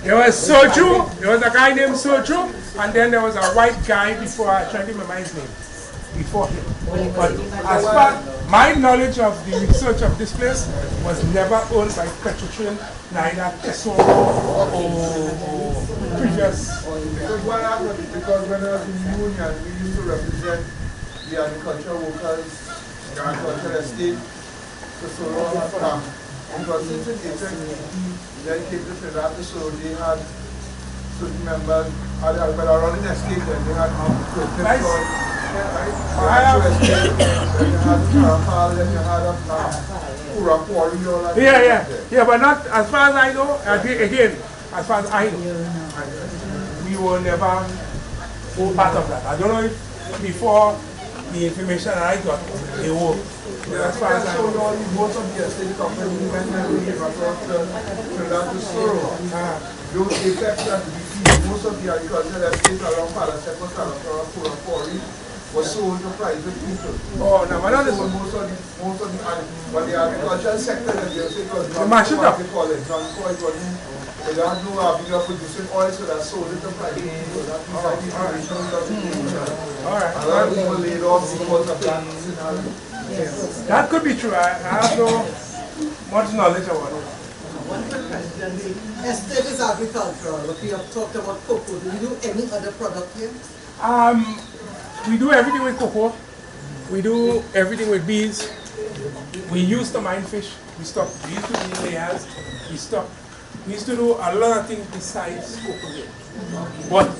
There was Soju, there was a guy named Soju, and then there was a white guy before, I try to remember his name, before him. But as far as my knowledge of the research of this place was never owned by Petrotrin, neither Tesoro or previous. Because what happened, because when I was in the union, we used to represent the agricultural workers, the agricultural estate, so because since the then came to Trinidad, so they had certain members, but around the estate, then they had Yeah, but not as far as I know. Again, as far as I know, we were never part of that. I don't know if before the information I got, they were. As far as I know, most of the estate companies went and came across Trinidad to Sorrow. Those effects that we see, most of the agricultural estates around Palaceco, Salvatore, Quarry was sold to private people. Oh, no, but most of the but the agricultural sector that they say was not what they call it. Non-core, it wasn't. They had no avenue of producing oil, so that sold it to private people. That was like the original of the nature. A lot of people laid off because of that scenario. That could be true. I have no much knowledge about it. Estate is agricultural. Look, you have talked about cocoa. Do you do any other product here? We do everything with cocoa. We do everything with bees. We used to mine fish. We used to do layers. We used to do a lot of things besides cocoa here. But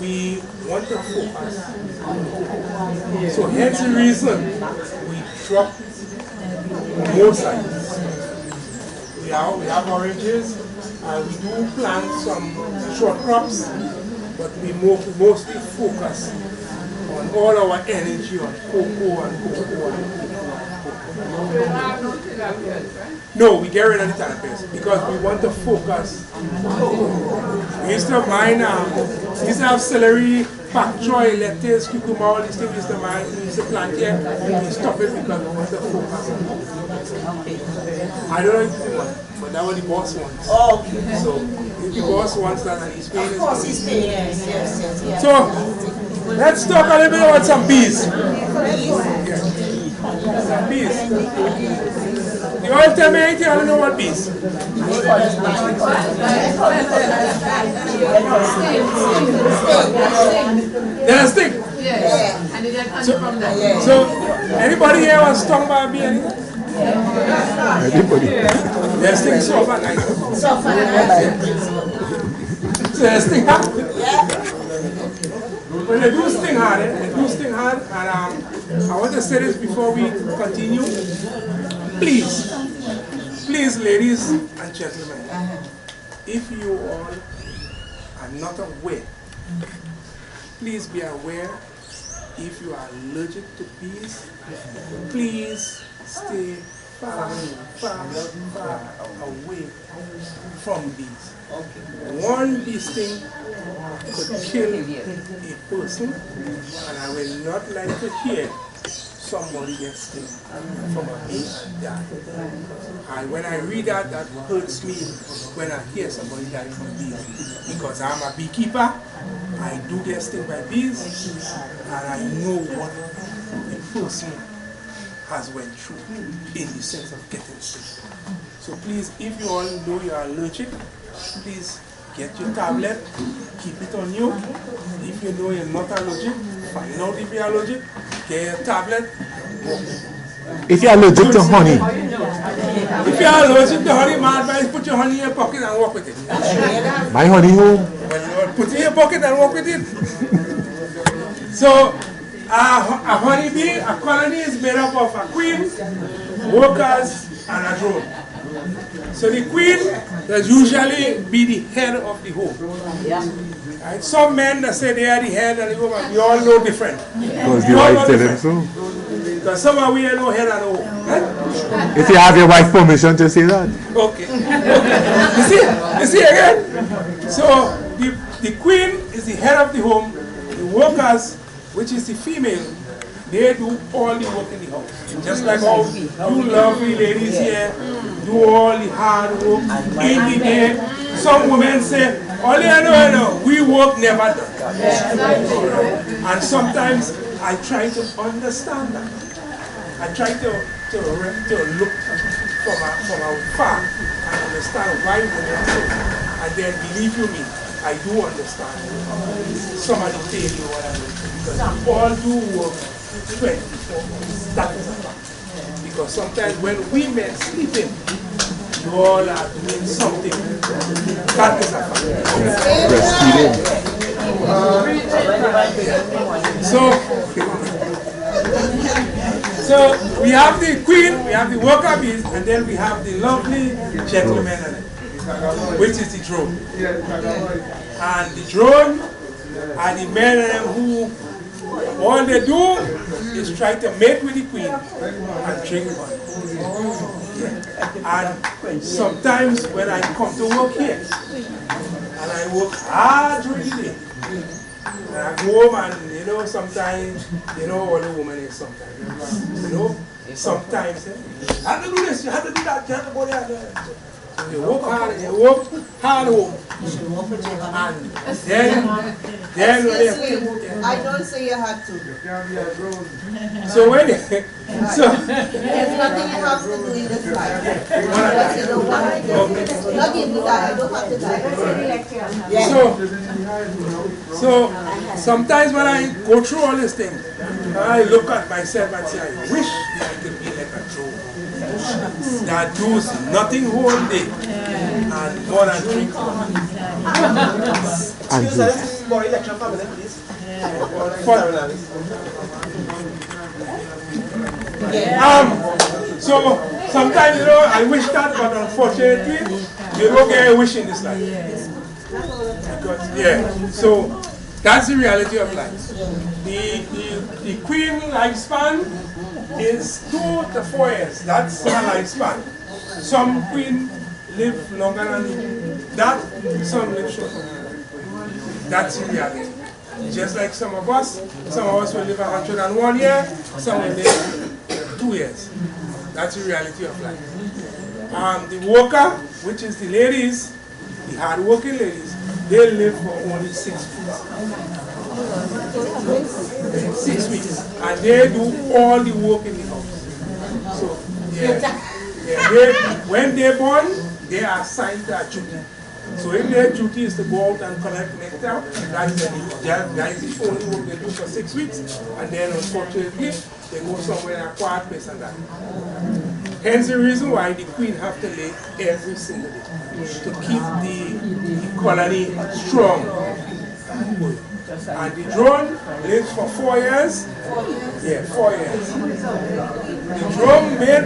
we want to focus on cocoa. So hence the reason we dropped more sites. We have oranges, and we do plant some short crops, but we mostly focus on all our energy on cocoa and cocoa. No, we get rid of the tilapias because we want to focus on cocoa. We used to mine, we used to have celery, pak choy, lettuce, cucumber, all these things we used to mine, we used to plant here, and we stopped it because we want to focus on cocoa. I don't know if you want, but that was the boss wants. Oh, okay. So if the boss wants that and he's paying it. Of course he's paying, yes. So let's talk a little bit about some bees. Some bees. You all tell me anything, I don't know what bees. They're a sting. Yes. And it comes from that. So anybody here was stung by a bee? Anybody? They're sting soft and nice. Soft and nice. So they're sting hard. But they do sting hard, and I want to say this before we continue. Please, ladies and gentlemen, if you all are not aware, please be aware. If you are allergic to bees, please stay far away from bees. One bee sting could kill a person, and I will not like to hear somebody gets stung from a bee die. And when I read that, that hurts me when I hear somebody die from bees. Because I'm a beekeeper, I do get stung by bees, and I know what the person has went through in the sense of getting stung. So please, if you all know you are allergic, please get your tablet, keep it on you. If you know you're not allergic, find out if you're allergic, get your tablet. If you're allergic to honey. If you're allergic to honey, my advice, put your honey in your pocket and walk with it. My honey home. Well, put it in your pocket and walk with it. So, a honeybee, a colony is made up of a queen, workers, and a drone. So the queen does usually be the head of the home. Right? Some men that say they are the head of the home, and we all know different. Because the wife tell them so. Because some of we are no head of the home. Right? If you have your wife's permission to say that. Okay. You see again? So the queen is the head of the home. The workers, which is the female, they do all the work in the house. Just like how you lovely ladies here do all the hard work in the day. Some women say, all I know, we work never done. And sometimes I try to understand that. I try to look from afar and understand why women say. And then believe you me, I do understand some of the things you what I do. Because we all do work 24 hours. That is a fact. Because sometimes when women sleeping, you all are doing something. That is a fact. So we have the queen, we have the worker bees, and then we have the lovely gentleman, which is the drone. And the drone are the men who all they do is try to mate with the queen and drink honey. And sometimes when I come to work here, and I work hard during the day, and I go home and, sometimes, all the woman is sometimes, sometimes, you have to do this, you have to do that, you have to go there. So you work hard home. And then when I don't say you had to. So when there's nothing you have to do in this life. But you don't want to. Not even that, I don't have to die. So sometimes when I go through all these things, I look at myself and say, I wish I could be like a drone that does nothing whole day and more than drink honey. So sometimes I wish that, but unfortunately you don't get a wish in this life. Because, so that's the reality of life. The queen lifespan is 2 to 4 years. That's her lifespan. Some queen live longer than that, some live shorter. That's the reality. Just like some of us will live 101 years, some will live 2 years. That's the reality of life. The worker, which is the ladies, the hard-working ladies, they live for only 6 weeks. 6 weeks. And they do all the work in the house. So, when they're born, they are assigned to a duty. So if their duty is to go out and collect nectar, that is the only work they do for 6 weeks. And then unfortunately, they go somewhere in a quiet place and die. Hence the reason why the queen have to lay every single day to keep the colony strong. And the drone lives for 4 years. Yeah, 4 years. The drone main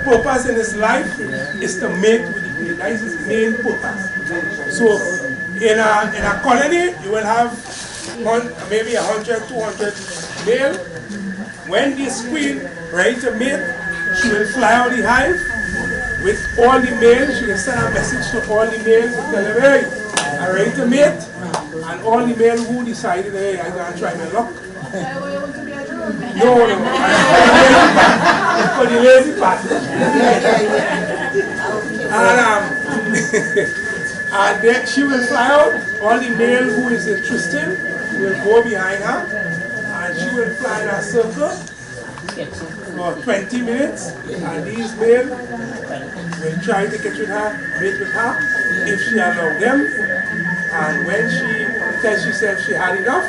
purpose in his life is to mate with the queen. That is his main purpose. So in a colony, you will have maybe 100, 200 male. When this queen ready to mate, she will fly out the hive with all the males. She will send a message to all the males to tell them, hey, I'm ready to mate. And all the male who decided, hey, I'm going to try my luck. No, it's for the lazy part. And then she will fly out. All the male who is interested will go behind her, and she will fly in a circle for 20 minutes. And these male will try to catch with her, mate with her, if she allows them. And when she tells herself she had enough,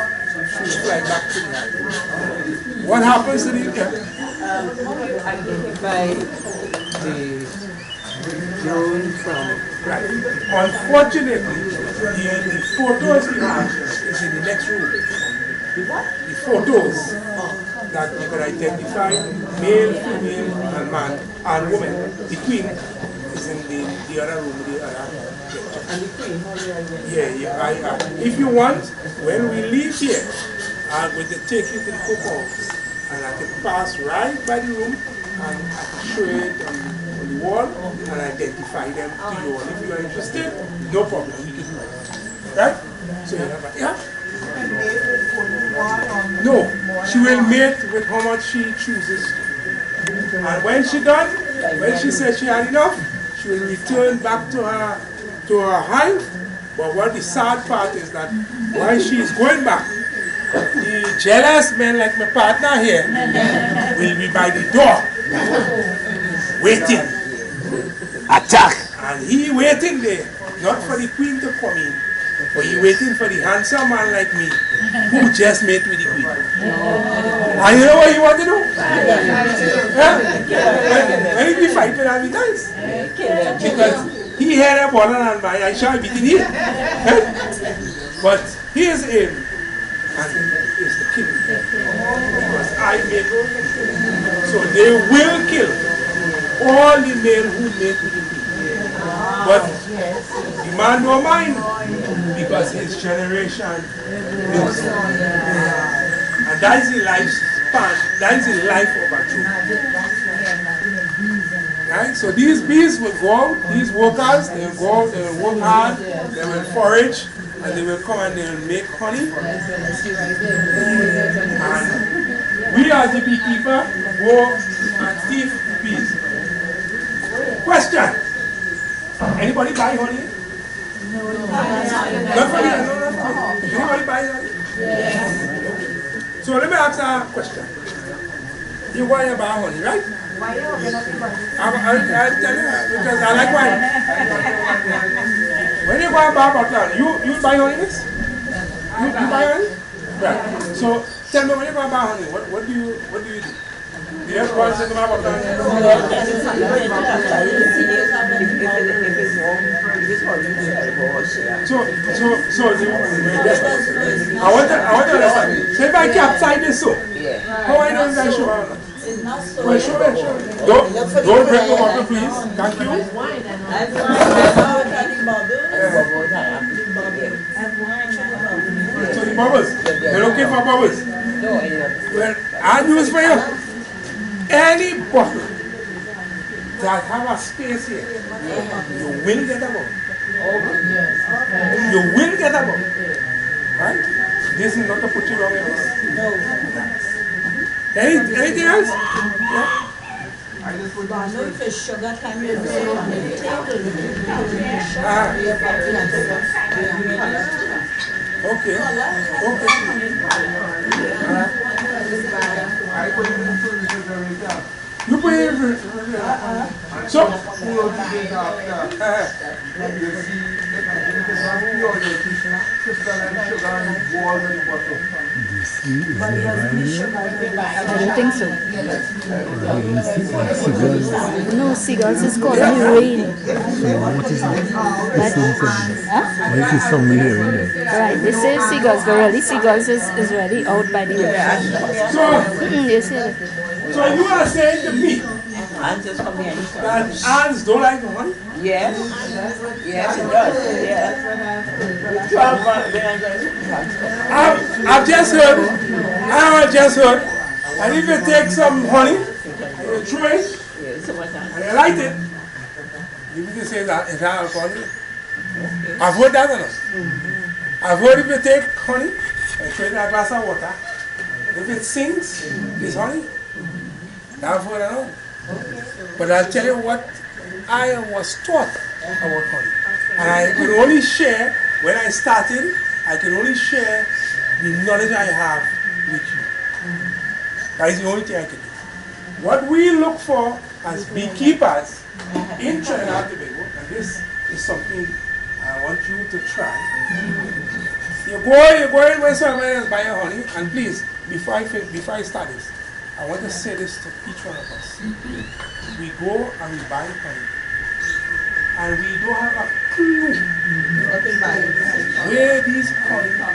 she will fly back to the island. What happens to the How do you identify the drone from? Right. Unfortunately, the photos we have is in the next room. The what? The photos that you can identify male, female, and man and woman. The queen is in the other room, the other. And the queen, how do you identify? If you want, when we leave here, I'm going to take you to the cookhouse, and I can pass right by the room, and I can show it on the wall, and identify them to you. And if you are interested, no problem, you can do it. Right? So you have a, yeah? No, she will mate with how much she chooses to. And when she done, when she says she had enough, she will return back to her hive. But what the sad part is that while she is going back, the jealous men like my partner here will be by the door, waiting. Attack! And he waiting there, not for the queen to come in, but he waiting for the handsome man like me, who just mate with the queen. And you know what he want to do? Yeah? When he be fighting, that'll be nice. Because he had a ball and I shall be beating him. But his aim is to kill me. Because I made them. So they will kill all the men who mate with the queen. But the man don't mind because his generation lives on. And that is the lifespan, that is the life of a true. Right? So these bees will go out, these workers, they will go out, they will work hard, they will forage, and they will come and they will make honey. And we as the beekeeper go and thief bees. Question. Anybody buy honey? No. Not for you? No. Anybody buy honey? Yes. So let me ask a question. You want to buy honey, right? Why you I'll tell you, because I like wine. When you go and buy a bottle, you buy honey, miss? You buy honey? Right. So tell me, when you go and buy honey, what do you do? You have to go and say to my bottle. So I want to understand. So if I capsize this soap, how I know if I show or not? Well, show it. Don't break the bottle, please. Thank you. So the bubbles, they're looking for bubbles. Well, I'll use for you. Any bottle that have a space here, you will get a bubble. You will get a bubble. Right? This is not to put you wrong in this. No. Anything else? Yeah? I know if it's sugar time, you know, Okay. You put it in. So, I don't think so. No, seagulls is called the rain. So what is it? What is some here in there? Right, they say seagulls, but really seagulls is really out by the way. They say that. So you are saying to me ants just come here. that ants don't like honey? Yes. Yes, it does. Yes. I've just heard, and if you take some honey, and you throw it, and you light it, you can say that it's alcohol. I've heard that or not? I've heard if you take honey and throw it in a glass of water, if it sinks, it's honey. I've heard of it. But I'll tell you what I was taught about honey. And I could only share, when I started, I can only share the knowledge I have with you. That is the only thing I can do. What we look for as beekeepers in Trinidad Tobago, and this is something I want you to try. You go in where somebody else buy your honey, and please, before I start this, I want to say this to each one of us. We go and we buy honey, and we don't have a clue where these honey is coming from.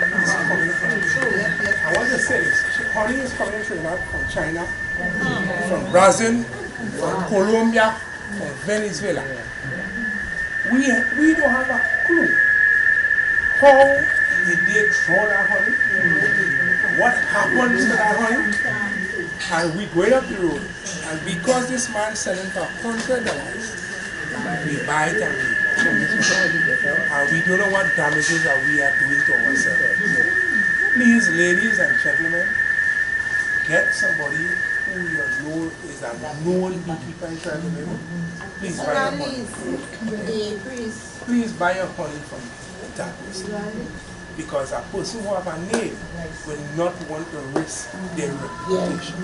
I want to say this. Honey is coming from China, from Brazil, from Colombia, from Venezuela. We don't have a clue. How did they draw that honey? What happened to that honey? And we go up the road, and because this man selling for $100, we buy it and we throw it. And we don't know what damages that we are doing to ourselves. Please, ladies and gentlemen, get somebody who you know is a known beekeeper in Trinidad. Please buy your honey. Please buy your honey from that person. Because a person who have a name will not want to risk their reputation.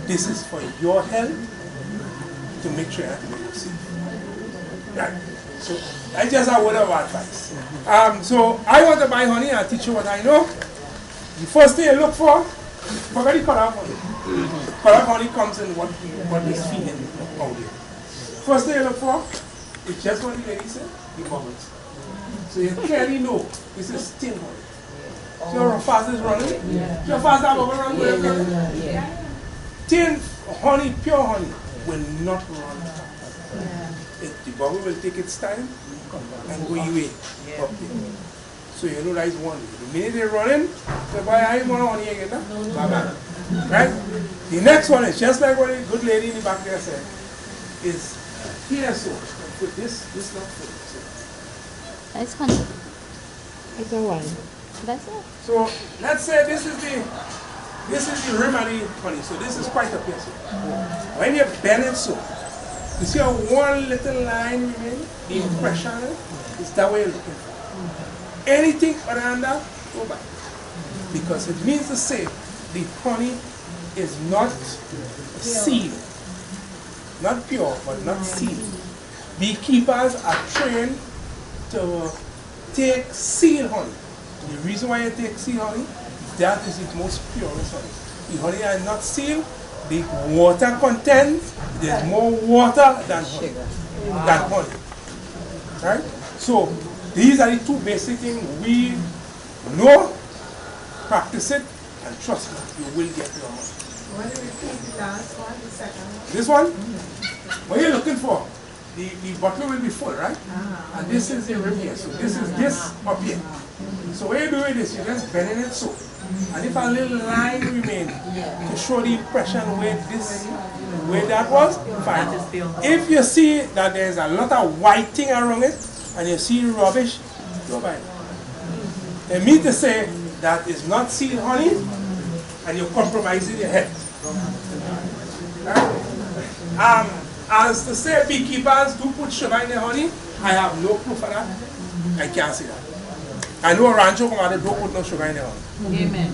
This is for your health to make sure that you safe. Right. So that's just a word of advice. So I want to buy honey and I'll teach you what I know. The first thing you look for, forget the color of honey. Color of honey comes in what is feeding out there. First thing you look for is just what the lady said, the bubbles. So you clearly know this is still honey. So your fast is running? Yeah. Your fast have bubble run? Yeah. Tin honey, pure honey, will not run. The bubble will take its time and go away up there. So you know that is one. The minute they're running, say, boy, I ain't want honey again. Bye-bye. Right? The next one is just like what the good lady in the back there said, is here so. Put this not food. That's honey. It's a one. That's it. So let's say this is the rim of the honey. So this is quite a piece. When you bend it so, you see how one little line remain, the impression is that way you're looking for. Anything other than that, go back. Because it means to say the honey is not sealed. Not pure, but not sealed. Beekeepers are trained to take sealed honey. The reason why you take sealed honey, that is its most purest honey. The honey is not sealed, the water content, there's more water than honey. Right? So these are the two basic things we know, practice it, and trust me, you will get your honey. What do you think the last one, the second one? This one? What are you looking for? The bottle will be full, right? And this is the rim here. So this is this up here. So when you do this, you're just bending it so. And if a little line remains to show the impression where that was, fine. If you see that there's a lot of white thing around it, and you see rubbish, go by it. It means to say that it's not sealed honey, and you're compromising your health. Right? As to say beekeepers do put sugar in their honey, I have no proof of that. I can't say that. I know Rancho Quemado don't put no sugar in their honey. Amen.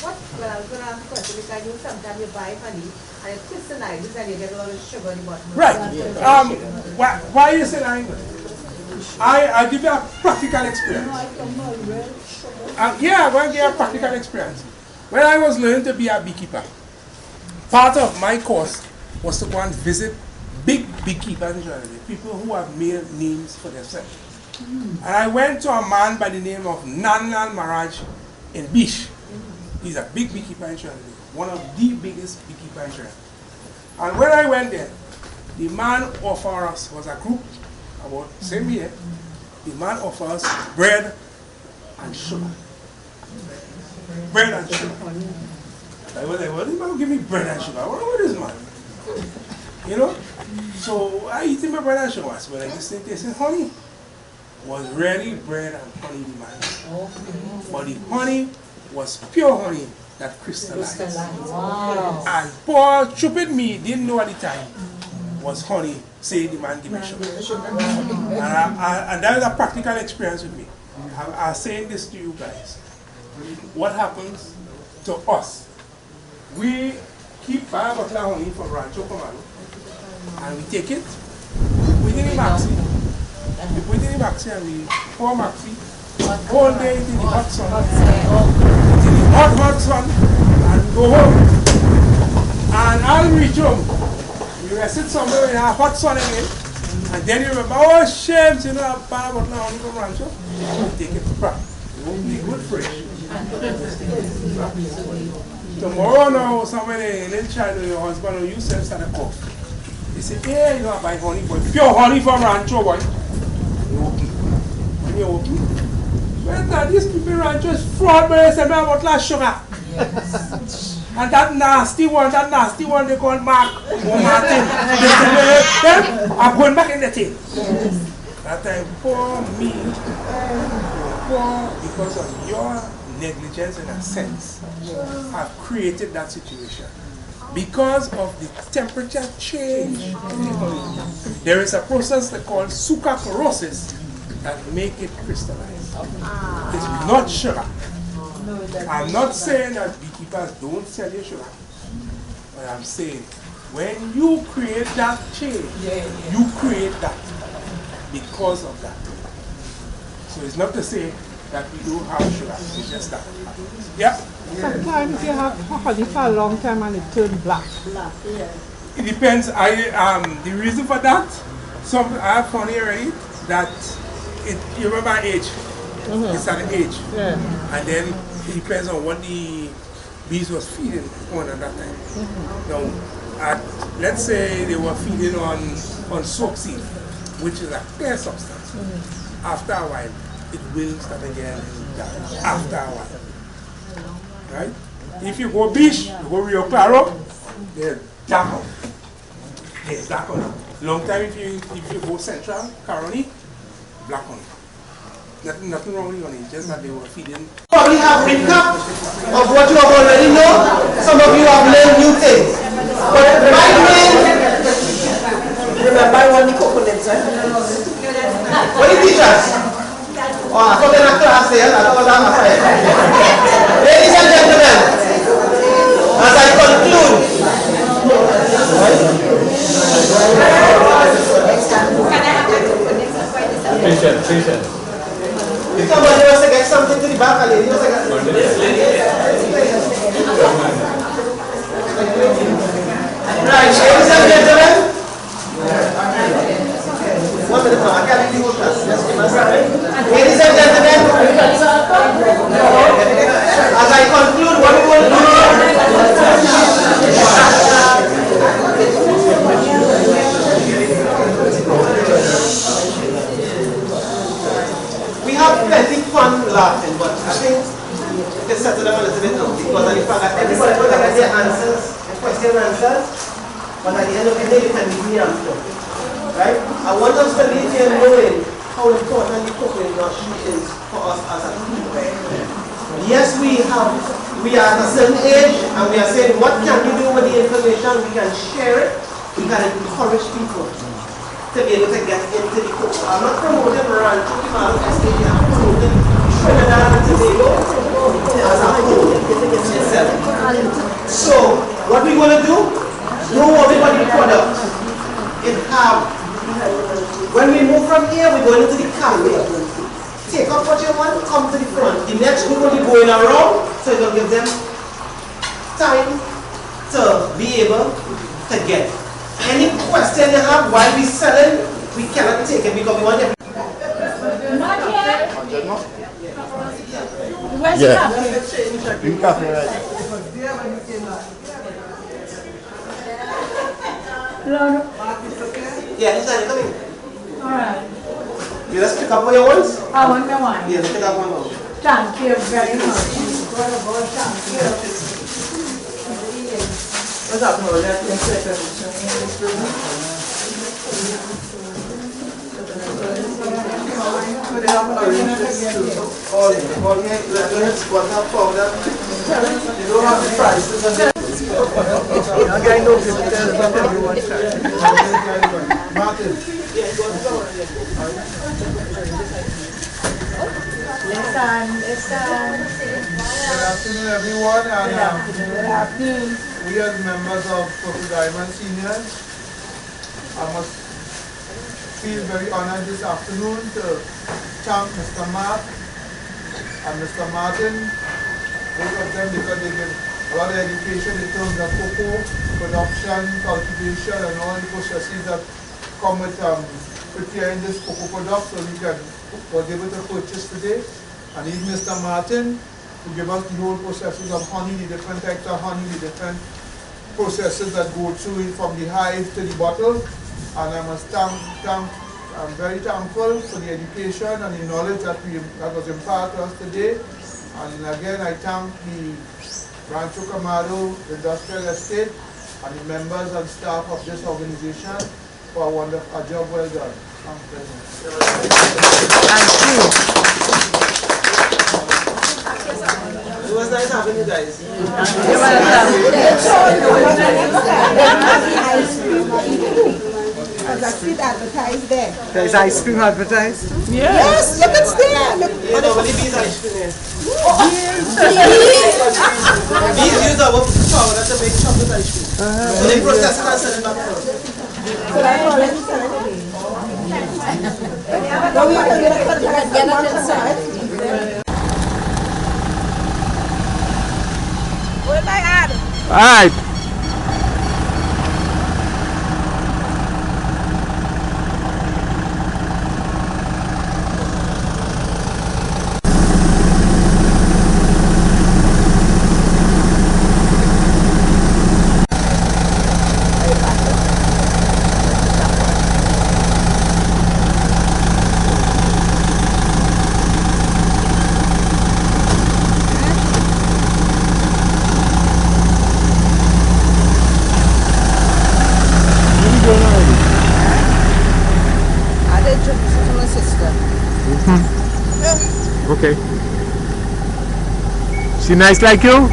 Well, I was going to ask a question because you know sometimes you buy honey and it crystallizes and you get a lot of sugar in the bottom. Right. Why you say that? I'll give you a practical experience. Yeah, I'm going to give you a practical experience. When I was learning to be a beekeeper, part of my course was to go and visit big beekeepers in Trinidad, people who have made names for themselves. And I went to a man by the name of Nanlan Maharaj in Bish. He's a big beekeeper in Trinidad, one of the biggest beekeepers in Trinidad. And when I went there, the man offered us, was a group about the same year, the man offered us bread and sugar. Bread and sugar. I was like, well, this man give me bread and sugar. What is this man? You know? So I eat my bread and sugar. So when I just think this is honey. was really bread and honey demand. But the honey was pure honey that crystallized. Wow. And poor stupid me didn't know at the time was honey, say the man give me sugar. And that is a practical experience with me. I'm saying this to you guys. What happens to us? We keep 5 bottles of honey from Rancho, Quemado, and we take it, we put it in the maxi. We put it in the maxi and we pour maxi all day in the hot sun. In the hot sun, and go home. And I'll reach home. We rest it somewhere in a hot sun again. And then you remember, oh shame, you know, a bottle of honey from Rancho. Take it to prep. It won't be good fresh. Tomorrow now, somebody, little child or your husband or you self start a cough. They say, hey, you know, I buy honey, boy. Pure honey from Rancho, boy. You open. When you open, well, now these people in Rancho is fraud, but they say, man, what last sugar? Yes. And that nasty one they call Mark or Martin. I'm going back in the thing. Yes. That time, poor me, poor because of your negligence in a sense, have created that situation. Because of the temperature change, there is a process they call sucralose that make it crystallize. It's not sugar. I'm not saying that beekeepers don't sell you sugar, but I'm saying when you create that change, you create that because of that. So it's not to say that we don't have sugar, it's just that. Yeah? Sometimes you have honey for a long time and it turns black. It depends. The reason for that, I have honey already that you remember age. It's at an age. And then it depends on what the bees was feeding on at that time. Now, let's say they were feeding on soap seed, which is a clear substance. After a while, it will start again after a while. Right? If you go beach, you go Rio Claro, they're dark on. Yes, dark on. Long time if you go Central, Caroni, black on. Nothing wrong with honey, just that they were feeding. Probably have recap of what you have already known. Some of you have learned new things. But my main, remember I want the coconuts, right? What did you teach us? Oh, I thought in a class here, I thought that was right. Ladies and gentlemen, as I conclude, patient. If somebody wants to get something to the back, a lady wants to get something. Right, ladies and gentlemen. 1 minute now, I can't leave you class. Ladies and gentlemen, as I conclude, what we will do we have plenty fun laughing, but I think we can settle down a little bit now because of the fact that everybody will get their answers, their question and answers, but at the end of the day, you can leave me after. Right? I want us to leave here knowing how important the cooking industry is for us as a people. Yes, we are at a certain age and we are saying, what can we do with the information? We can share it, we can encourage people to be able to get into the cook. I'm not promoting Rancho, Quemado, I'm promoting Trinidad Tobago as a whole itself. So, what we're going to do, know everybody product. When we move from here, we're going into the cafe. Take up what you want, come to the front. The next group will be going around, so it will give them time to be able to get. Any question you have while we're selling, we cannot take it because we want them. Not yet. Where's the cafe? In cafe, right? Yeah, this is coming. Alright. You just pick up what you want? I want the one. Yeah, pick up one more. Thank you very much. Thank you. What's up, bro? they have oranges too. All here, let's water powder. You don't have the prices on it. I know people tell everyone. Martin. Good afternoon, everyone. And we as members of Purple Diamond Seniors, I must feel very honored this afternoon to thank Mr. Mark and Mr. Martin, both of them, because they give a lot of education in terms of cocoa production, cultivation, and all the processes that come with preparing this cocoa product, so we was able to purchase today. And even Mr. Martin, who gave us the whole processes of honey, the different types of honey, the different processes that go through it from the hive to the bottle. And I must I'm very thankful for the education and the knowledge that was imparted to us today. And again, I thank the Rancho Quemado Industrial Estate and the members and staff of this organization for a job well done. Thank you very much. Thank you. It was nice having you guys. There's a seat advertised there. There's ice cream advertised? Yes, look, it's there. Look. You know, only bees ice cream here. Bees use our powder to make chocolate ice cream. So they process it and send it back to us. So that's all I'm saying. Now we have to get a inside. Where's my ad? All right. Okay. She nice like you?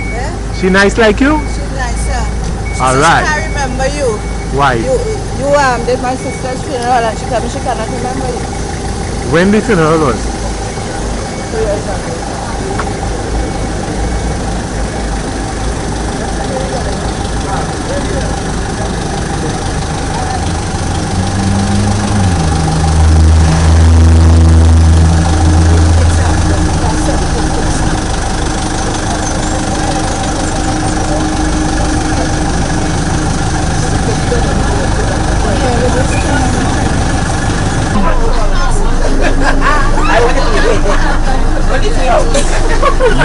Yeah? She nice like you? She's nice, yeah. All right. I remember you. Why? You did my sister's funeral and she told me she cannot remember you. When the funeral was? 2 years ago.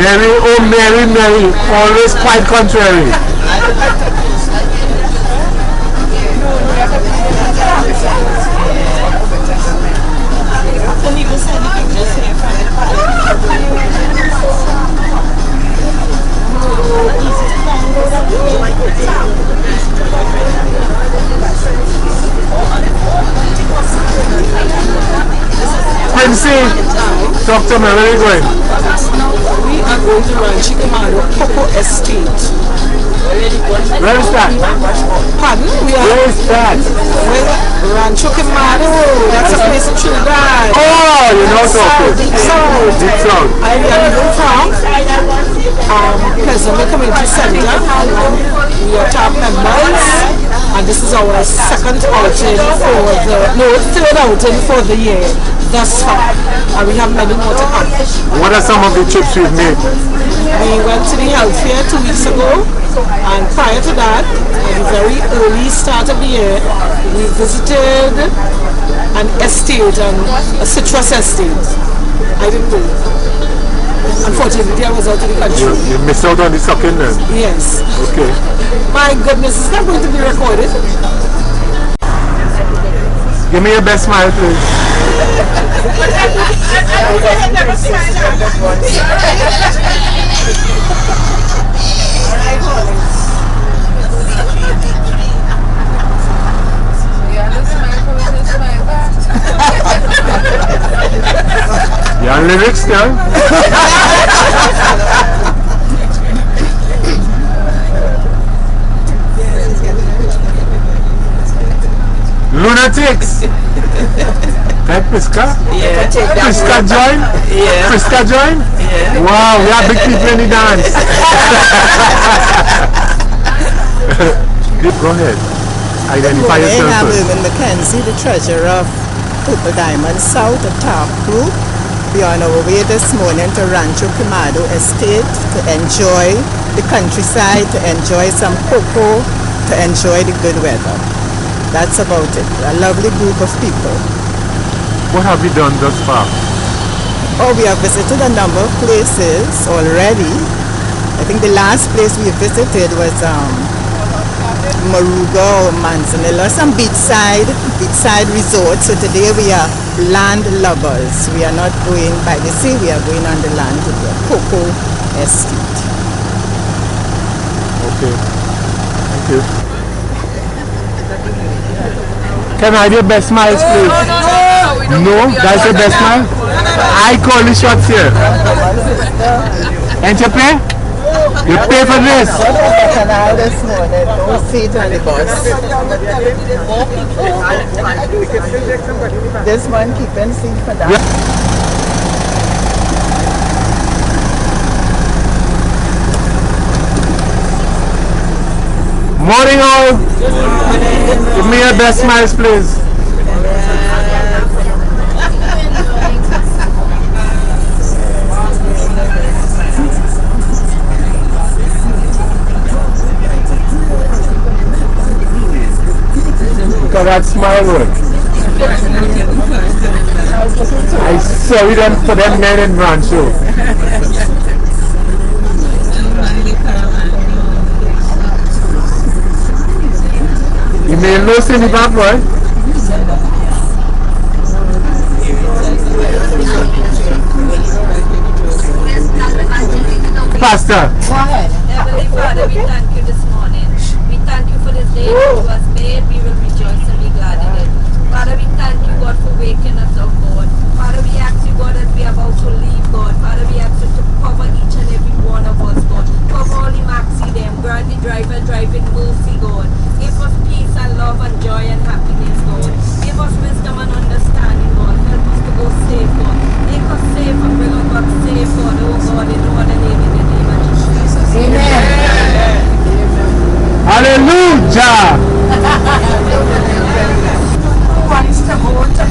Mary, oh Mary, Mary, always quite contrary. Quincy, talk to me, where are you going? We are going to Rancho Quemado Cocoa Estate. Where is that? Pardon? Where is that? Rancho Quemado. That's a place in Trinidad. Oh, you know something. Deep South. Deep South. I am even from Pleasant Community Center. We are top members. And this is our second outing third outing for the year thus far. And we have many more to come. What are some of the trips we've made? We went to the health fair 2 weeks ago, and prior to that, at the very early start of the year, we visited an estate, a citrus estate. I didn't go. Unfortunately, I was out of the country. You missed out on the sucking then? Yes. Okay. My goodness, it's not going to be recorded. Give me your best smile, please. And lyrics there. Lunatics. Like Priska? Yeah. Priska join? Yeah. Priska join? Yeah. Wow, we have big people in the dance. Go ahead. Identify yourself I'm first. Irwin Mackenzie, the treasurer of Purple Diamond South, a TTARP group. We are on our way this morning to Rancho Quemado estate to enjoy the countryside, to enjoy some cocoa, to enjoy the good weather. That's about it. A lovely group of people. What have you done thus far? Oh, we have visited a number of places already. I think the last place we visited was Maruga or Manzanilla, some beachside resort. So today we are land lovers. We are not going by the sea, we are going on the land to the cocoa estate. Okay. Thank you. Can I have your best smiles, please? No, that's your best smile? I call the shots here. Ain't you pay? You pay for this? This morning, don't sit on the bus. This one, keep and seat for that. Morning all. Give me your best smiles, please. Look at that smile work. I sorry them for them men in Rancho. You may lose in the back, boy. Pastor. Go ahead. Heavenly Father, we thank you this morning. We thank you for this day that you has made. We will rejoice and be glad in it. Father, we thank you, God, for waking us up, God. Father, we ask you, God, as we are about to leave, God. Father, we ask you to cover each and every one of us, God. Cover all the maxi them. Grant the driver driving mercy, God. Give us peace and love and joy and happiness, God. Give us wisdom and understanding, God. Help us to go safe, God. Make us safe and bring us back safe, God. Oh, God, in all the name, in the name of Jesus. Amen. Hallelujah. Who wants to go to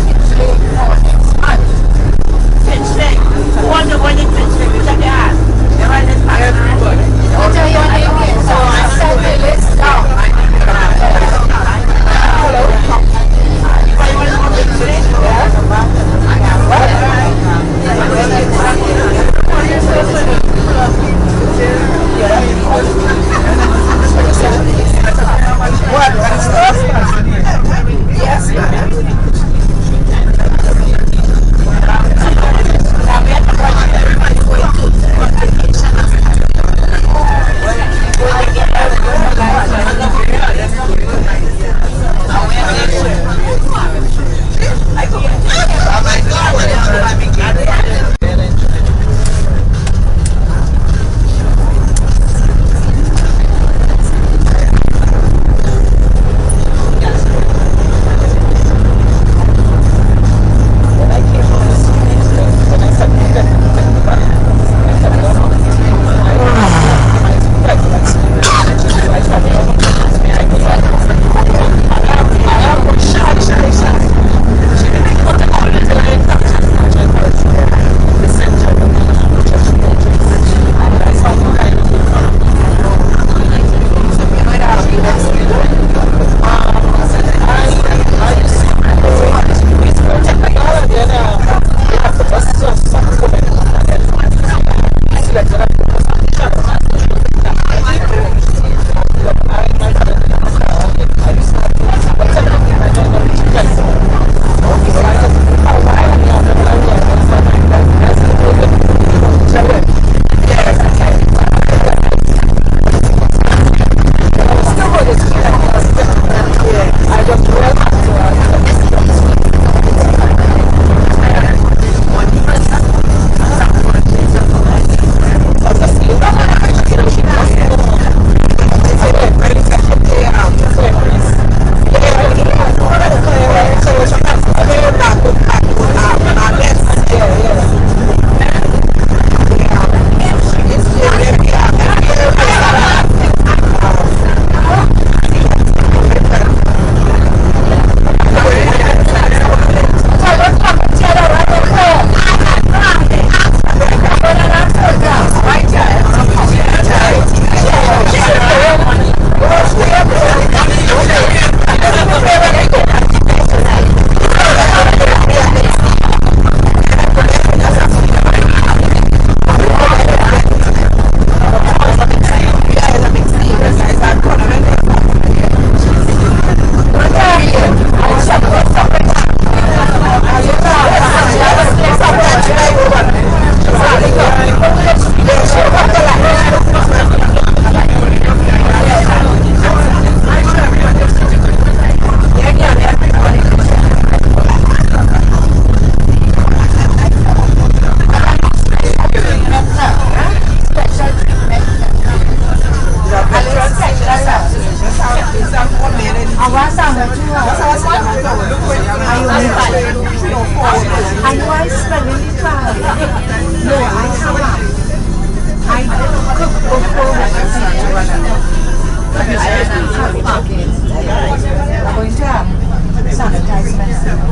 sanitize myself.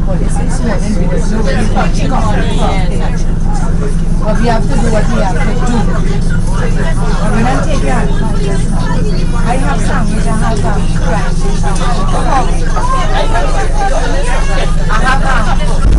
But this morning because nobody wants to come on the parking. But we have to do what we have to do. And when I take your advice, I have sandwich, I have crunchy sandwich. I have